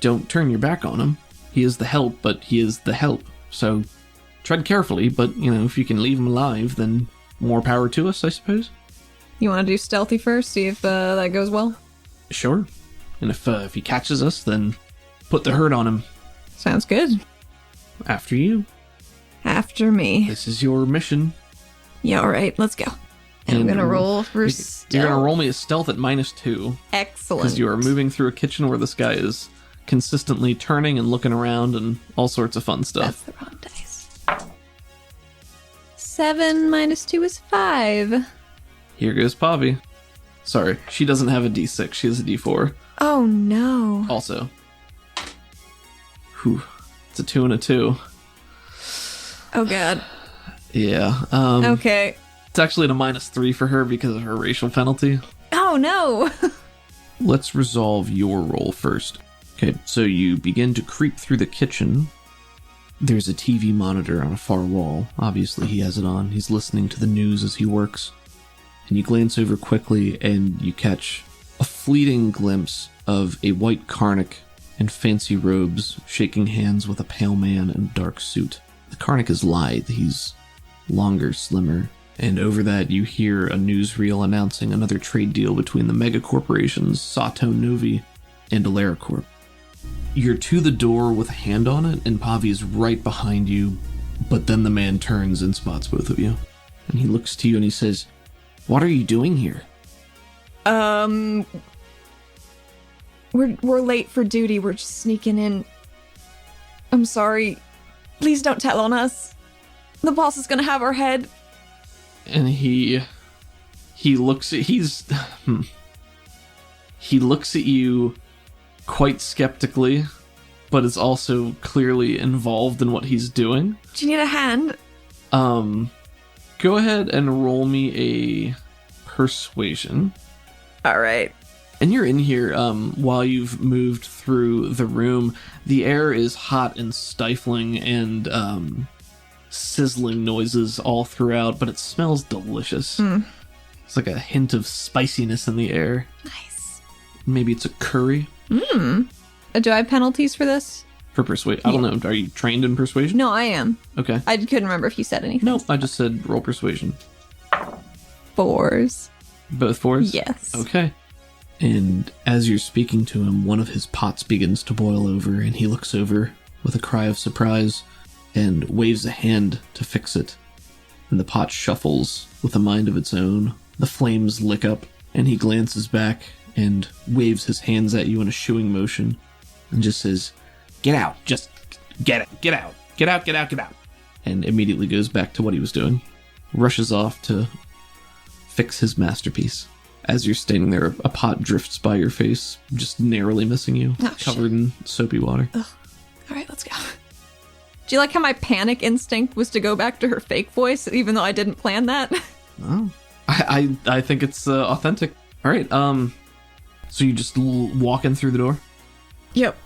Don't turn your back on him. He is the help, but he is the help. So, tread carefully, but, if you can leave him alive, then more power to us, I suppose. You want to do stealthy first, see if that goes well? Sure. And if he catches us, then put the hurt on him. Sounds good. After you. After me. This is your mission. Yeah, alright, let's go. And I'm gonna roll for stealth. You're gonna roll me a stealth at -2. Excellent. Because you are moving through a kitchen where this guy is consistently turning and looking around and all sorts of fun stuff. That's the wrong dice. 7 minus 2 is 5. Here goes Pavi. Sorry, she doesn't have a D6, she has a D4. Oh no. Also. Whew. It's a 2 and a 2. Oh god. Yeah. Okay. It's actually at a -3 for her because of her racial penalty. Oh no. Let's resolve your roll first. Okay, so you begin to creep through the kitchen. There's a TV monitor on a far wall. Obviously, he has it on. He's listening to the news as he works. And you glance over quickly, and you catch a fleeting glimpse of a white Karnak in fancy robes, shaking hands with a pale man in a dark suit. The Karnak is lithe. He's longer, slimmer. And over that, you hear a newsreel announcing another trade deal between the mega corporations Sato Novi and AleraCorp. You're to the door with a hand on it, and Pavi is right behind you, but then the man turns and spots both of you. And he looks to you and he says, "What are you doing here?" We're late for duty. We're just sneaking in. I'm sorry. Please don't tell on us. The boss is gonna have our head. And he looks at he looks at you quite skeptically, but is also clearly involved in what he's doing. Do you need a hand? Go ahead and roll me a persuasion. All right. And you're in here, while you've moved through the room. The air is hot and stifling and, sizzling noises all throughout, but it smells delicious. It's like a hint of spiciness in the air. Nice. Maybe it's a curry. Do I have penalties for this? For persuasion? I don't know. Are you trained in persuasion? No, I am. Okay. I couldn't remember if you said anything. Nope, I just said roll persuasion. 4s. Both 4s? Yes. Okay. And as you're speaking to him, one of his pots begins to boil over, and he looks over with a cry of surprise and waves a hand to fix it. And the pot shuffles with a mind of its own. The flames lick up, and he glances back and waves his hands at you in a shooing motion and just says, "Get out, just get out, get out, get out," and immediately goes back to what he was doing. Rushes off to fix his masterpiece. As you're standing there, a pot drifts by your face, just narrowly missing you, covered in soapy water. Ugh. All right, let's go. Do you like how my panic instinct was to go back to her fake voice, even though I didn't plan that? Oh, I think it's authentic. All right, so you just walk in through the door? Yep.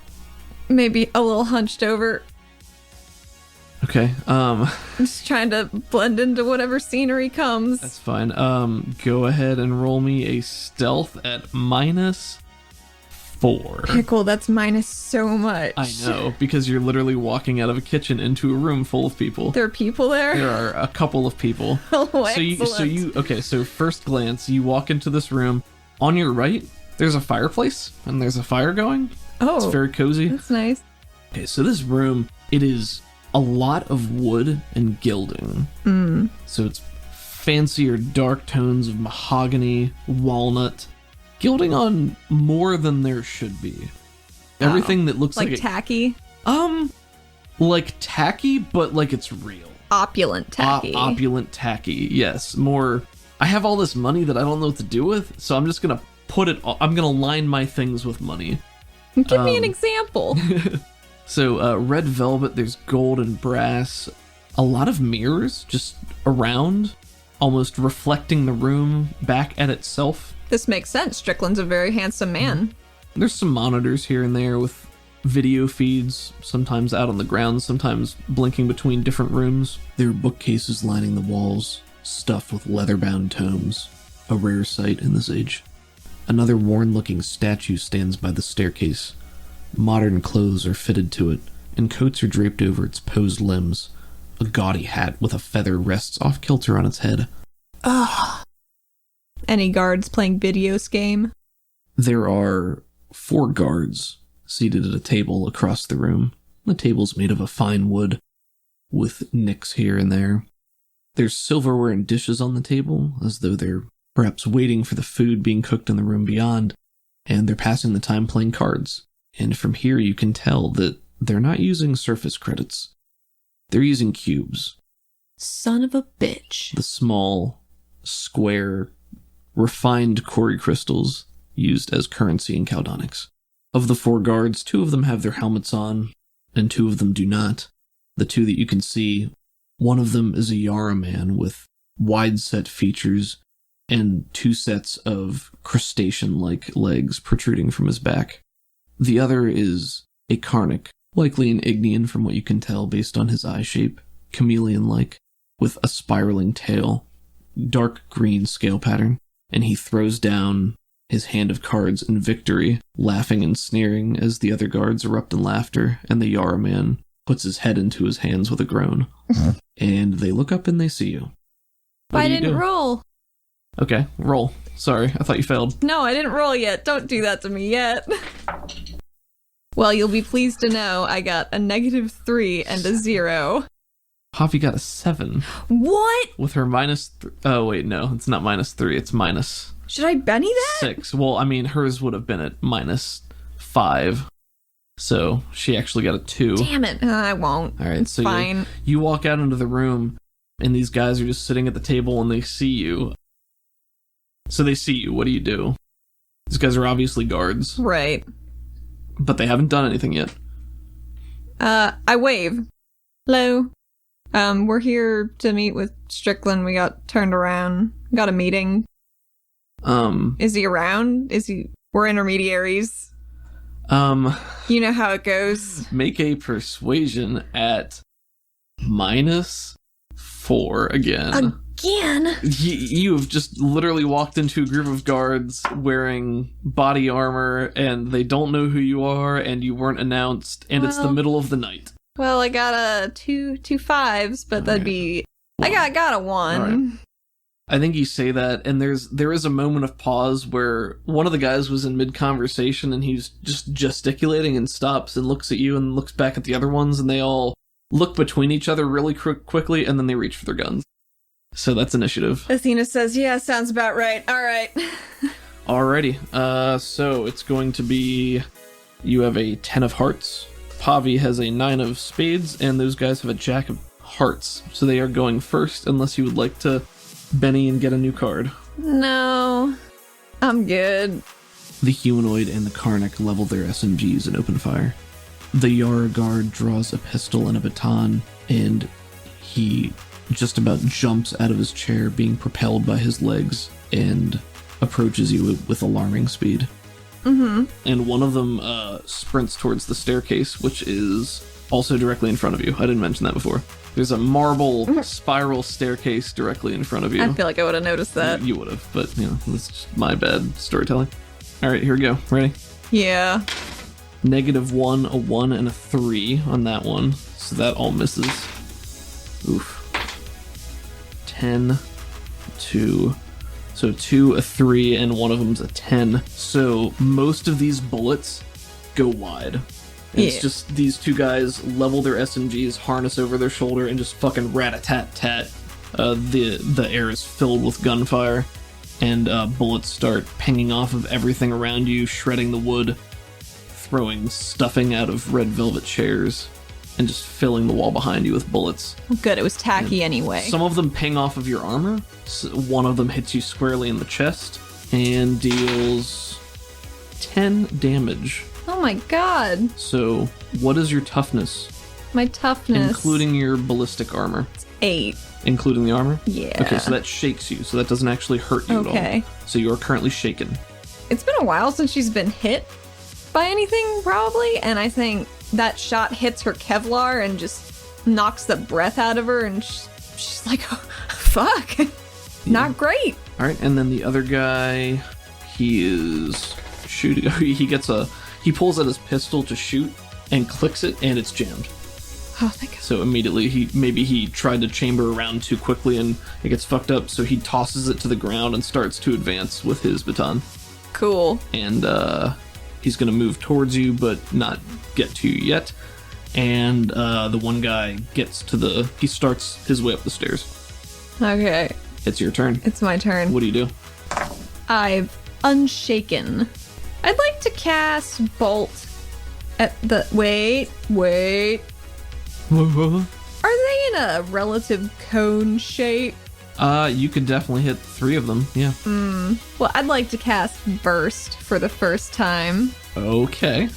Maybe a little hunched over. Okay, I'm just trying to blend into whatever scenery comes. That's fine. Go ahead and roll me a stealth at -4. Pickle, that's minus so much. I know, because you're literally walking out of a kitchen into a room full of people. There are people there? There are a couple of people. Oh, So first glance, you walk into this room. On your right, there's a fireplace, and there's a fire going. Oh. It's very cozy. That's nice. Okay, so this room, it is a lot of wood and gilding. So it's fancier dark tones of mahogany, walnut, gilding on more than there should be. Everything that looks like tacky? Like tacky, but like it's real. Opulent tacky. Opulent tacky, yes. More, I have all this money that I don't know what to do with, so I'm just gonna I'm gonna line my things with money. Give me an example. So, red velvet, there's gold and brass. a lot of mirrors just around, almost reflecting the room back at itself. This makes sense. Strickland's a very handsome man. There's some monitors here and there with video feeds, sometimes out on the ground, sometimes blinking between different rooms. There are bookcases lining the walls, stuffed with leather-bound tomes, a rare sight in this age. Another worn-looking statue stands by the staircase. Modern clothes are fitted to it, and coats are draped over its posed limbs. A gaudy hat with a feather rests off-kilter on its head. Ugh. Any guards playing videos game? There are 4 guards seated at a table across the room. The table's made of a fine wood, with nicks here and there. There's silverware and dishes on the table, as though they're perhaps waiting for the food being cooked in the room beyond, and they're passing the time playing cards. And from here you can tell that they're not using surface credits. They're using cubes. Son of a bitch. The small, square, refined quarry crystals used as currency in Caldonics. Of the 4 guards, 2 of them have their helmets on, and 2 of them do not. The 2 that you can see, one of them is a Yara man with wide-set features and 2 sets of crustacean-like legs protruding from his back. The other is a Karnak, likely an Ignean from what you can tell based on his eye shape, chameleon-like, with a spiraling tail, dark green scale pattern, and he throws down his hand of cards in victory, laughing and sneering as the other guards erupt in laughter, and the Yara man puts his head into his hands with a groan. And they look up and they see you. I didn't roll. Okay, roll. Sorry, I thought you failed. No, I didn't roll yet. Don't do that to me yet. Well, you'll be pleased to know I got a -3 and a 0. Poppy got a 7. What? With her oh wait, no, it's not -3, it's minus Should I Benny that? 6. Well, I mean, hers would have been at -5. So she actually got a 2. Damn it. I won't. All right, it's so fine. You walk out into the room, and these guys are just sitting at the table, and they see you. So they see you. What do you do? These guys are obviously guards. Right. But they haven't done anything yet. I wave. Hello. We're here to meet with Strickland. We got turned around. Got a meeting. Is he around? We're intermediaries. You know how it goes. Make a persuasion at -4 again. Again? You have just literally walked into a group of guards wearing body armor, and they don't know who you are, and you weren't announced, and it's the middle of the night. Well, I got a two 5s, but that'd be... I got a 1. Right. I think you say that, and there is a moment of pause where one of the guys was in mid-conversation, and he's just gesticulating and stops and looks at you and looks back at the other ones, and they all look between each other really quickly, and then they reach for their guns. So that's initiative. Athena says, yeah, sounds about right. All right. Alrighty. So it's going to be... You have a 10 of hearts. Pavi has a 9 of spades, and those guys have a jack of hearts. So they are going first, unless you would like to Benny and get a new card. No, I'm good. The humanoid and the Karnak level their SMGs and open fire. The Yara guard draws a pistol and a baton, and he just about jumps out of his chair, being propelled by his legs, and approaches you with alarming speed. Mm-hmm. And one of them sprints towards the staircase, which is also directly in front of you. I didn't mention that before. There's a marble spiral staircase directly in front of you. I feel like I would have noticed that. You would have, but, that's just my bad storytelling. All right, here we go. Ready? Yeah. -1, a 1, and a 3 on that one. So that all misses. Oof. 10, 2. So 2, a 3, and one of them's a 10. So most of these bullets go wide. And it's just these 2 guys level their SMGs, harness over their shoulder, and just fucking rat-a-tat-tat. The air is filled with gunfire, and bullets start pinging off of everything around you, shredding the wood, throwing stuffing out of red velvet chairs, and just filling the wall behind you with bullets. Good, it was tacky anyway. Some of them ping off of your armor. So one of them hits you squarely in the chest and deals 10 damage. Oh my god. So, what is your toughness? My toughness. Including your ballistic armor. 8. Including the armor? Yeah. Okay, so that shakes you, so that doesn't actually hurt you at all. Okay. So you are currently shaken. It's been a while since she's been hit by anything, probably, and I think that shot hits her Kevlar and just knocks the breath out of her, and she's like, oh, fuck. Not great. All right, and then the other guy, he is shooting. He pulls out his pistol to shoot and clicks it, and it's jammed. Oh, thank God. So immediately he tried to chamber around too quickly and it gets fucked up, so he tosses it to the ground and starts to advance with his baton. Cool. And he's gonna move towards you but not get to you yet. And the one guy he starts his way up the stairs. Okay. It's your turn. It's my turn. What do you do? I've unshaken. I'd like to cast Bolt at the... Wait. Are they in a relative cone shape? You could definitely hit 3 of them, yeah. Well, I'd like to cast Burst for the first time, Okay.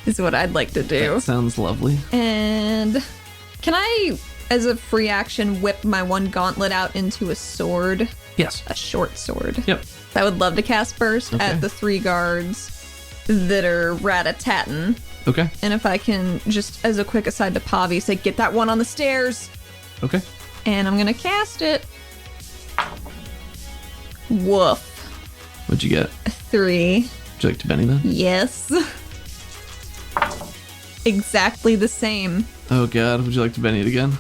is what I'd like to do. That sounds lovely. And can I, as a free action, whip my one gauntlet out into a sword? Yes. A short sword. Yep. I would love to cast Burst Okay. at the 3 guards that are rat-a-tatting. Okay. And if I can, just as a quick aside to Pavi, say, get that one on the stairs. Okay. And I'm gonna cast it. Woof. What'd you get? 3. Would you like to Benny then? Yes. Exactly the same. Oh god, would you like to Benny it again?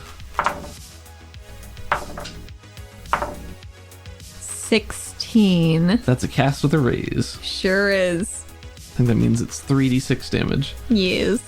16. That's a cast with a raise. Sure is. I think that means it's 3d6 damage. Yes.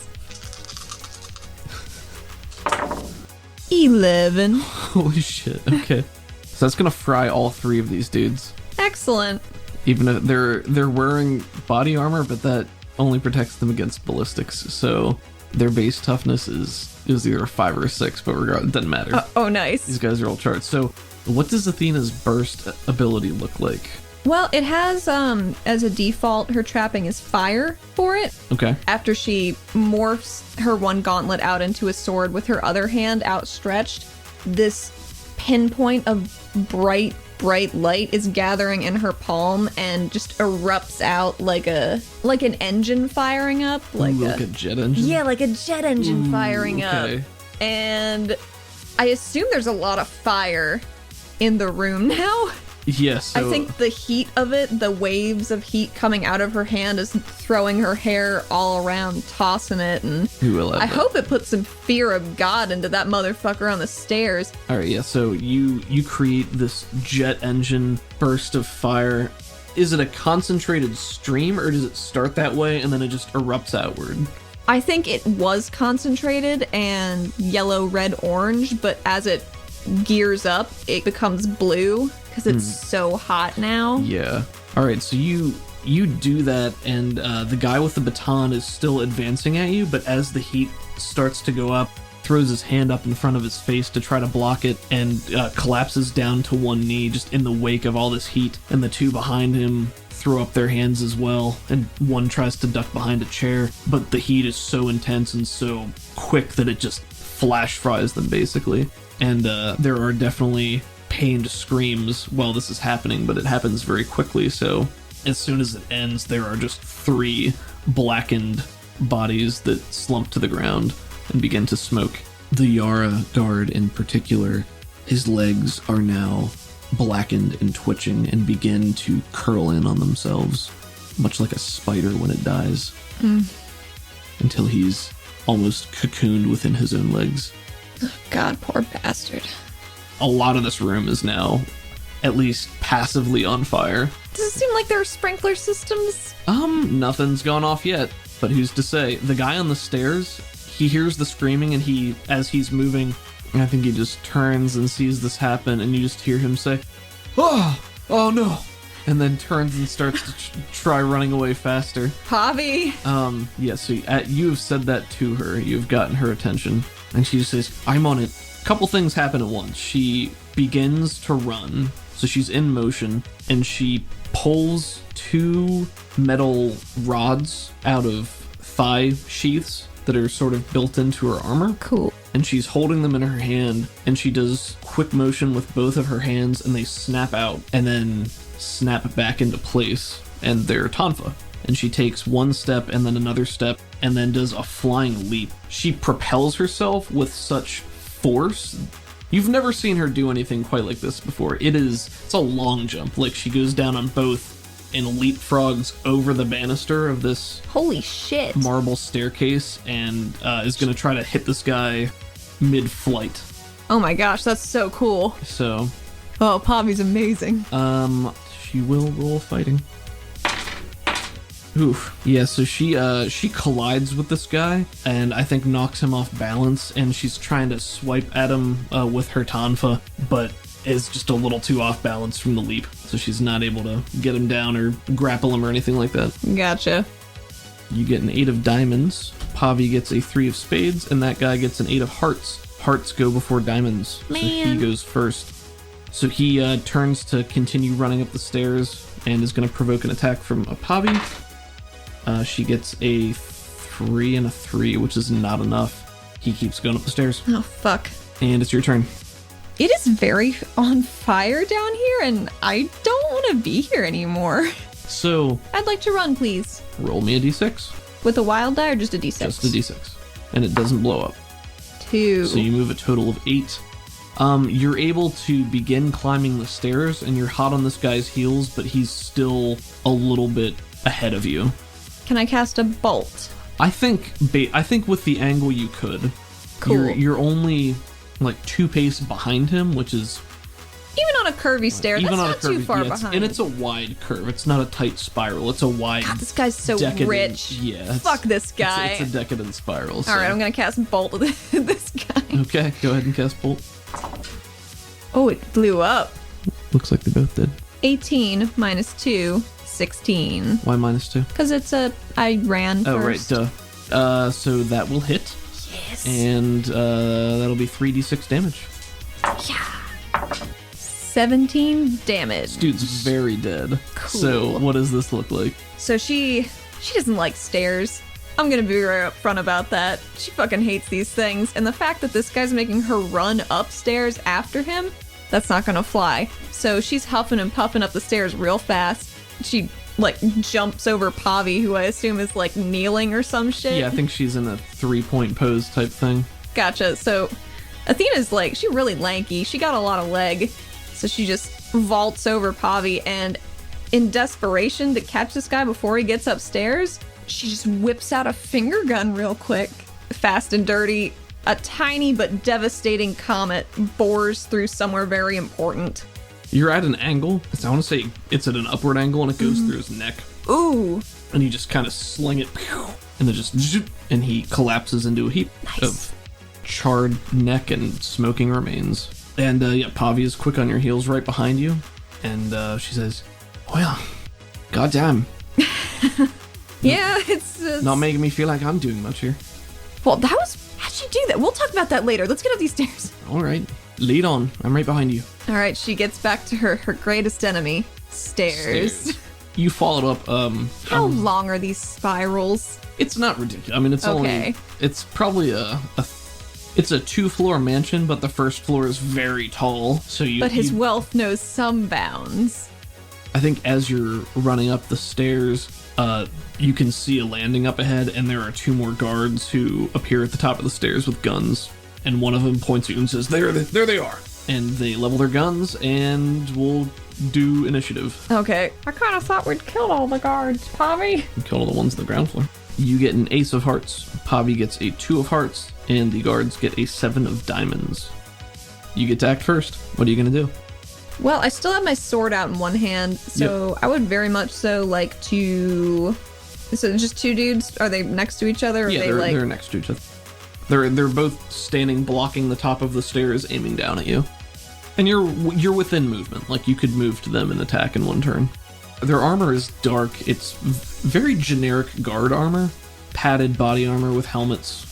11. Holy shit, okay. So that's gonna fry all 3 of these dudes. Excellent. Even if they're wearing body armor, but that only protects them against ballistics, so their base toughness is either a 5 or a 6, but regardless, it doesn't matter. Oh, nice. These guys are all charged. So what does Athena's burst ability look like? Well, it has, as a default, her trapping is fire for it. Okay. After she morphs her one gauntlet out into a sword with her other hand outstretched, this pinpoint of bright light is gathering in her palm and just erupts out like an engine firing up. Like a jet engine? Yeah, like a jet engine firing okay. up. And I assume there's a lot of fire in the room now. Yes. So I think the heat of it, the waves of heat coming out of her hand is throwing her hair all around, tossing it, and I hope it puts some fear of God into that motherfucker on the stairs. All right, yeah, so you create this jet engine burst of fire. Is it a concentrated stream, or does it start that way and then it just erupts outward? I think it was concentrated and yellow, red, orange, but as it gears up, it becomes blue because it's so hot now. Yeah. All right, so you do that, and the guy with the baton is still advancing at you, but as the heat starts to go up, throws his hand up in front of his face to try to block it, and collapses down to one knee just in the wake of all this heat, and the 2 behind him throw up their hands as well, and one tries to duck behind a chair, but the heat is so intense and so quick that it just flash fries them, basically. And there are definitely pained screams while this is happening, but it happens very quickly, so as soon as it ends, there are just 3 blackened bodies that slump to the ground and begin to smoke. The Yara guard in particular, his legs are now blackened and twitching and begin to curl in on themselves, much like a spider when it dies, until he's almost cocooned within his own legs. Oh, God, poor bastard. A lot of this room is now at least passively on fire. Does it seem like there are sprinkler systems? Nothing's gone off yet, but who's to say? The guy on the stairs, he hears the screaming, and as he's moving, I think he just turns and sees this happen, and you just hear him say, oh no, and then turns and starts to try running away faster. Pavi. Yeah, so you have said that to her, you've gotten her attention, and she just says, I'm on it. Couple things happen at once. She begins to run, so she's in motion, and she pulls 2 metal rods out of thigh sheaths that are sort of built into her armor. Cool. And she's holding them in her hand, and she does quick motion with both of her hands, and they snap out and then snap back into place, and they're tonfa. And she takes one step and then another step and then does a flying leap. She propels herself with such force. You've never seen her do anything quite like this before. It's a long jump. Like, she goes down on both and leapfrogs over the banister of this Holy shit. marble staircase and is going to try to hit this guy mid-flight. Oh my gosh, that's so cool. So, Oh, Pavi's amazing. she will roll fighting. Oof. Yeah, so she collides with this guy and I think knocks him off balance, and she's trying to swipe at him with her tonfa, but is just a little too off balance from the leap. So she's not able to get him down or grapple him or anything like that. Gotcha. You get an 8 of diamonds. Pavi gets a 3 of spades, and that guy gets an 8 of hearts. Hearts go before diamonds. So he Man. goes first. So he turns to continue running up the stairs and is going to provoke an attack from a Pavi. She gets a 3 and a 3, which is not enough. He keeps going up the stairs. Oh, fuck. And it's your turn. It is very on fire down here, and I don't want to be here anymore. So, I'd like to run, please. roll me a d6. With a wild die or just a d6? Just a d6. And it doesn't blow up. 2. So you move a total of 8. You're able to begin climbing the stairs, and you're hot on this guy's heels, but he's still a little bit ahead of you. Can I cast a bolt? I think with the angle you could. Cool. You're only like 2 paces behind him, which is Even on a curvy stair, that's not too far behind. and it's a wide curve. It's not a tight spiral. It's a wide. God, this guy's so decadent, rich. Yeah. it's- Fuck this guy. It's a decadent spiral. So. All right, I'm gonna cast bolt with this guy. Okay, go ahead and cast bolt. Oh, it blew up. Looks like they both did. 18 minus 2, 16. Why -2? Because I ran Oh, right, first. duh. So that will hit, Yes. and that'll be 3d6 damage. Yeah. 17 damage. Dude's very dead. Cool. So what does this look like? So she doesn't like stairs. I'm gonna be right up front about that. She fucking hates these things, and the fact that this guy's making her run upstairs after him, that's not gonna fly. So she's huffing and puffing up the stairs real fast. She like jumps over Pavi, who I assume is like kneeling or some shit. Yeah, I think she's in a 3-point pose type thing. Gotcha. So Athena's like, she really lanky. She got a lot of leg. So she just vaults over Pavi, and in desperation to catch this guy before he gets upstairs, she just whips out a finger gun real quick. Fast and dirty. A tiny but devastating comet bores through somewhere very important. You're at an angle. I want to say it's at an upward angle, and it goes through his neck. Ooh. And you just kind of sling it, and then just zoop, and he collapses into a heap of charred neck and smoking remains. And yeah, Pavi is quick on your heels right behind you, and she says, "Well, goddamn, Yeah, it's not making me feel like I'm doing much here." well, how'd she do that? We'll talk about that later. Let's get up these stairs. All right, lead on. I'm right behind you. All right, she gets back to her greatest enemy, stairs. You followed up. How long are these spirals? It's not ridiculous. I mean, it's Okay. it's probably it's a 2-floor mansion, but the first floor is very tall. So But his wealth knows some bounds. I think as you're running up the stairs, you can see a landing up ahead, and there are 2 more guards who appear at the top of the stairs with guns. And one of them points at you and says, there they are. And they level their guns, and we'll do initiative. Okay. I kind of thought we'd killed all the guards, Pavi. You kill all the ones on the ground floor. You get an ace of hearts. Pavi gets a 2 of hearts, and the guards get a 7 of diamonds. You get to act first. What are you going to do? Well, I still have my sword out in one hand, so I would very much so like to... So just 2 dudes? Are they next to each other? Or Yeah, are they they're next to each other. They're both standing blocking the top of the stairs, aiming down at you. And you're within movement. Like, you could move to them and attack in one turn. Their armor is dark. It's very generic guard armor. Padded body armor with helmets.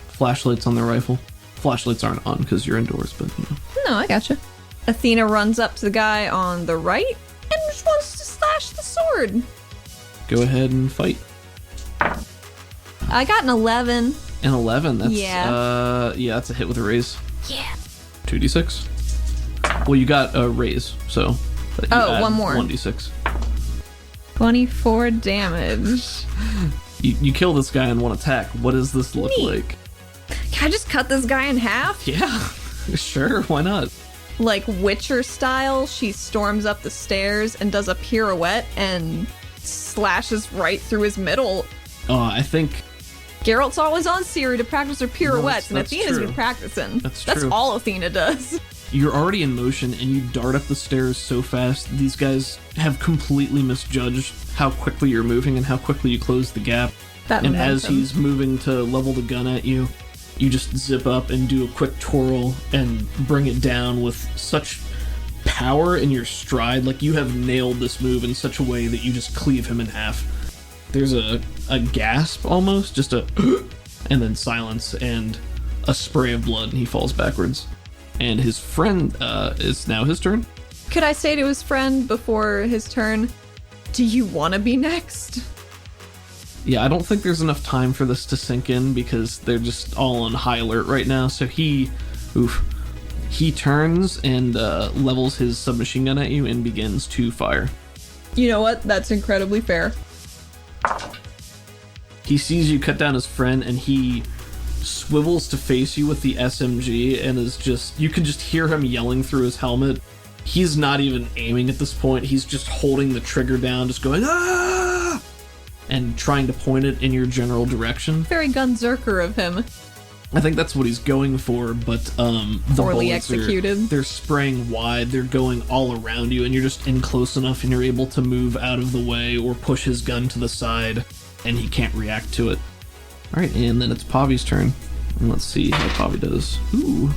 Flashlights on their rifle. Flashlights aren't on because you're indoors, but you know. No, I gotcha. Athena runs up to the guy on the right and just wants to slash the sword. Go ahead and fight. I got an 11. An 11. That's Yeah. That's a hit with a raise. Yeah. 2d6. Well, you got a raise, so you add one more. 1d6. 24 damage. You kill this guy in one attack. What does this look like? Can I just cut this guy in half? Yeah, sure, why not? Like Witcher style, she storms up the stairs and does a pirouette and slashes right through his middle. I think Geralt's always on Ciri to practice her pirouettes, and that's Athena's true. been practicing. That's That's true. all Athena does. you're already in motion and you dart up the stairs so fast. These guys have completely misjudged how quickly you're moving and how quickly you close the gap. That And as momentum. he's moving to level the gun at you, you just zip up and do a quick twirl and bring it down with such power in your stride. Like, you have nailed this move in such a way that you just cleave him in half. There's a gasp almost, just a and then silence and a spray of blood, and he falls backwards. And his friend, is now his turn. Could I say to his friend before his turn, do you want to be next? Yeah, I don't think there's enough time for this to sink in because they're just all on high alert right now. So he turns and levels his submachine gun at you and begins to fire. You know what? That's incredibly fair. He sees you cut down his friend and he swivels to face you with the SMG and is just, you can just hear him yelling through his helmet. He's not even aiming at this point. He's just holding the trigger down, just going, ah! And trying to point it in your general direction. Very gunzerker of him. I think that's what he's going for, but the Poorly bullets executed. they're spraying wide, they're going all around you, and you're just in close enough and you're able to move out of the way or push his gun to the side, and he can't react to it. Alright, and then it's Pavi's turn. And let's see how Pavi does. Ooh.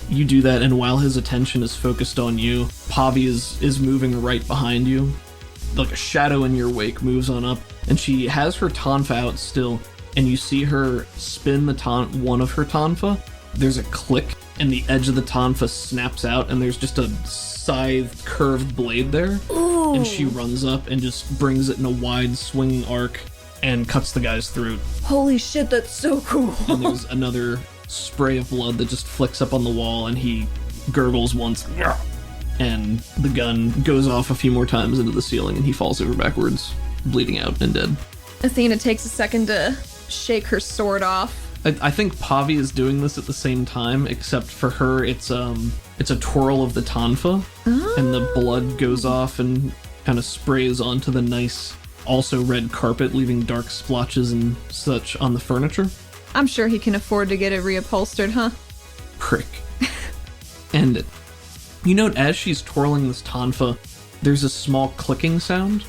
You do that, and while his attention is focused on you, Pavi is moving right behind you. Like a shadow in your wake moves on up, and she has her tonfa out still, and you see her spin the one of her tonfa. There's a click, and the edge of the tonfa snaps out, and there's just a scythed, curved blade there. Ooh. And she runs up and just brings it in a wide, swinging arc and cuts the guy's throat. Holy shit, that's so cool. And there's another spray of blood that just flicks up on the wall, and he gurgles once, and the gun goes off a few more times into the ceiling, and he falls over backwards, bleeding out and dead. Athena takes a second to shake her sword off. I think Pavi is doing this at the same time, except for her, it's a twirl of the tonfa, and the blood goes off and kind of sprays onto the nice, also red carpet, leaving dark splotches and such on the furniture. I'm sure he can afford to get it reupholstered, huh? Prick. And you note as she's twirling this tonfa, there's a small clicking sound,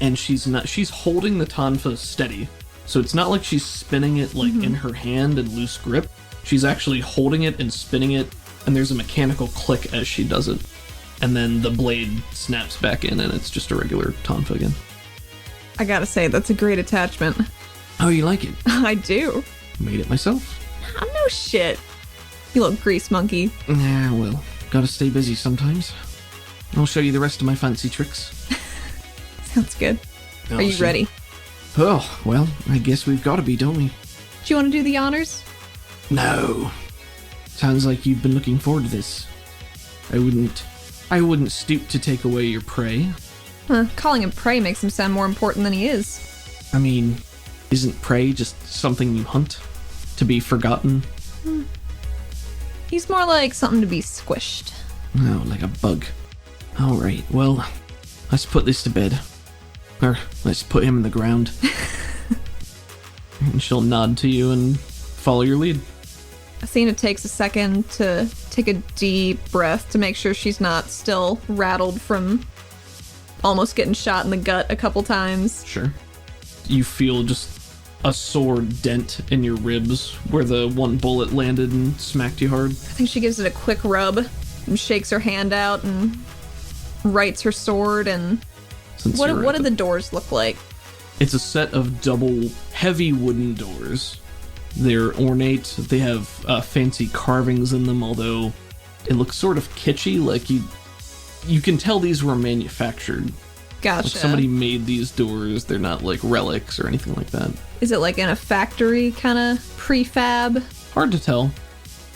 and she's holding the tonfa steady. So it's not like she's spinning it like in her hand in loose grip. She's actually holding it and spinning it, and there's a mechanical click as she does it. And then the blade snaps back in, and it's just a regular tonfa again. I gotta say, that's a great attachment. Oh, you like it? I do. Made it myself. Oh, no shit. You little grease monkey. Yeah, well, gotta stay busy sometimes. I'll show you the rest of my fancy tricks. Sounds good. Are you ready? Oh, well, I guess we've got to be, don't we? Do you want to do the honors? No. Sounds like you've been looking forward to this. I wouldn't stoop to take away your prey. Huh, calling him prey makes him sound more important than he is. I mean, isn't prey just something you hunt? To be forgotten? He's more like something to be squished. Oh, like a bug. Alright, well, let's put this to bed. Or, let's put him in the ground. And she'll nod to you and follow your lead. Athena takes a second to take a deep breath to make sure she's not still rattled from almost getting shot in the gut a couple times. Sure. You feel just a sore dent in your ribs where the one bullet landed and smacked you hard. I think she gives it a quick rub and shakes her hand out and rights her sword. And Since what you're at do the doors look like? It's a set of double heavy wooden doors. They're ornate. They have fancy carvings in them, although it looks sort of kitschy. Like you can tell these were manufactured Gotcha. Like somebody made these doors. They're not like relics or anything like that. Is it like in a factory kind of prefab? Hard to tell.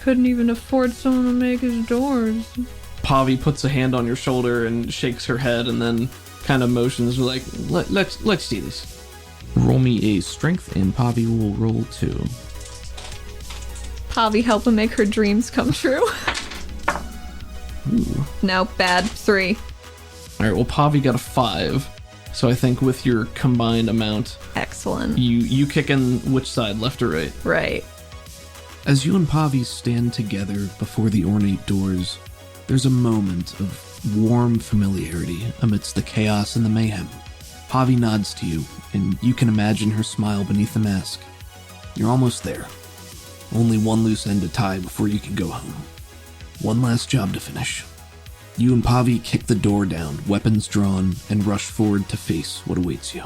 Couldn't even afford someone to make his doors. Pavi puts a hand on your shoulder and shakes her head and then kind of motions like, let's do this. Roll me a strength and Pavi will roll 2. Pavi helping make her dreams come true. Ooh. No, bad. 3. Alright, well Pavi got a 5. So I think with your combined amount, Excellent. you kick in which side, left or right? Right. As you and Pavi stand together before the ornate doors, there's a moment of warm familiarity amidst the chaos and the mayhem. Pavi nods to you, and you can imagine her smile beneath the mask. You're almost there. Only one loose end to tie before you can go home. One last job to finish. You and Pavi kick the door down, weapons drawn, and rush forward to face what awaits you.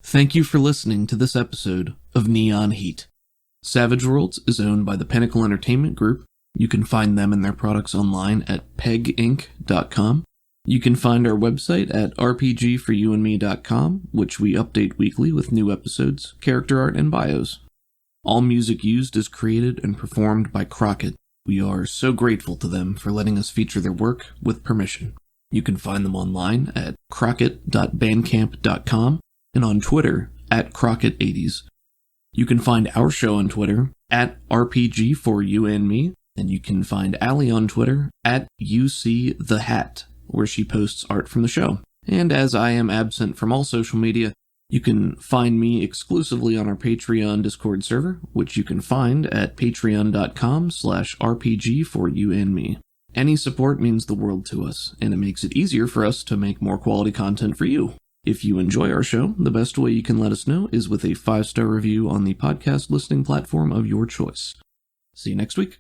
Thank you for listening to this episode of Neon Heat. Savage Worlds is owned by the Pinnacle Entertainment Group. You can find them and their products online at peginc.com. You can find our website at rpgforyouandme.com, which we update weekly with new episodes, character art, and bios. All music used is created and performed by Crockett. We are so grateful to them for letting us feature their work with permission. You can find them online at crockett.bandcamp.com and on Twitter at Crockett80s. You can find our show on Twitter at RPG4YouAndMe, and you can find Allie on Twitter at UCTheHat, where she posts art from the show. And as I am absent from all social media, you can find me exclusively on our Patreon Discord server, which you can find at patreon.com/RPG4YouAndMe. Any support means the world to us, and it makes it easier for us to make more quality content for you. If you enjoy our show, the best way you can let us know is with a 5-star review on the podcast listening platform of your choice. See you next week.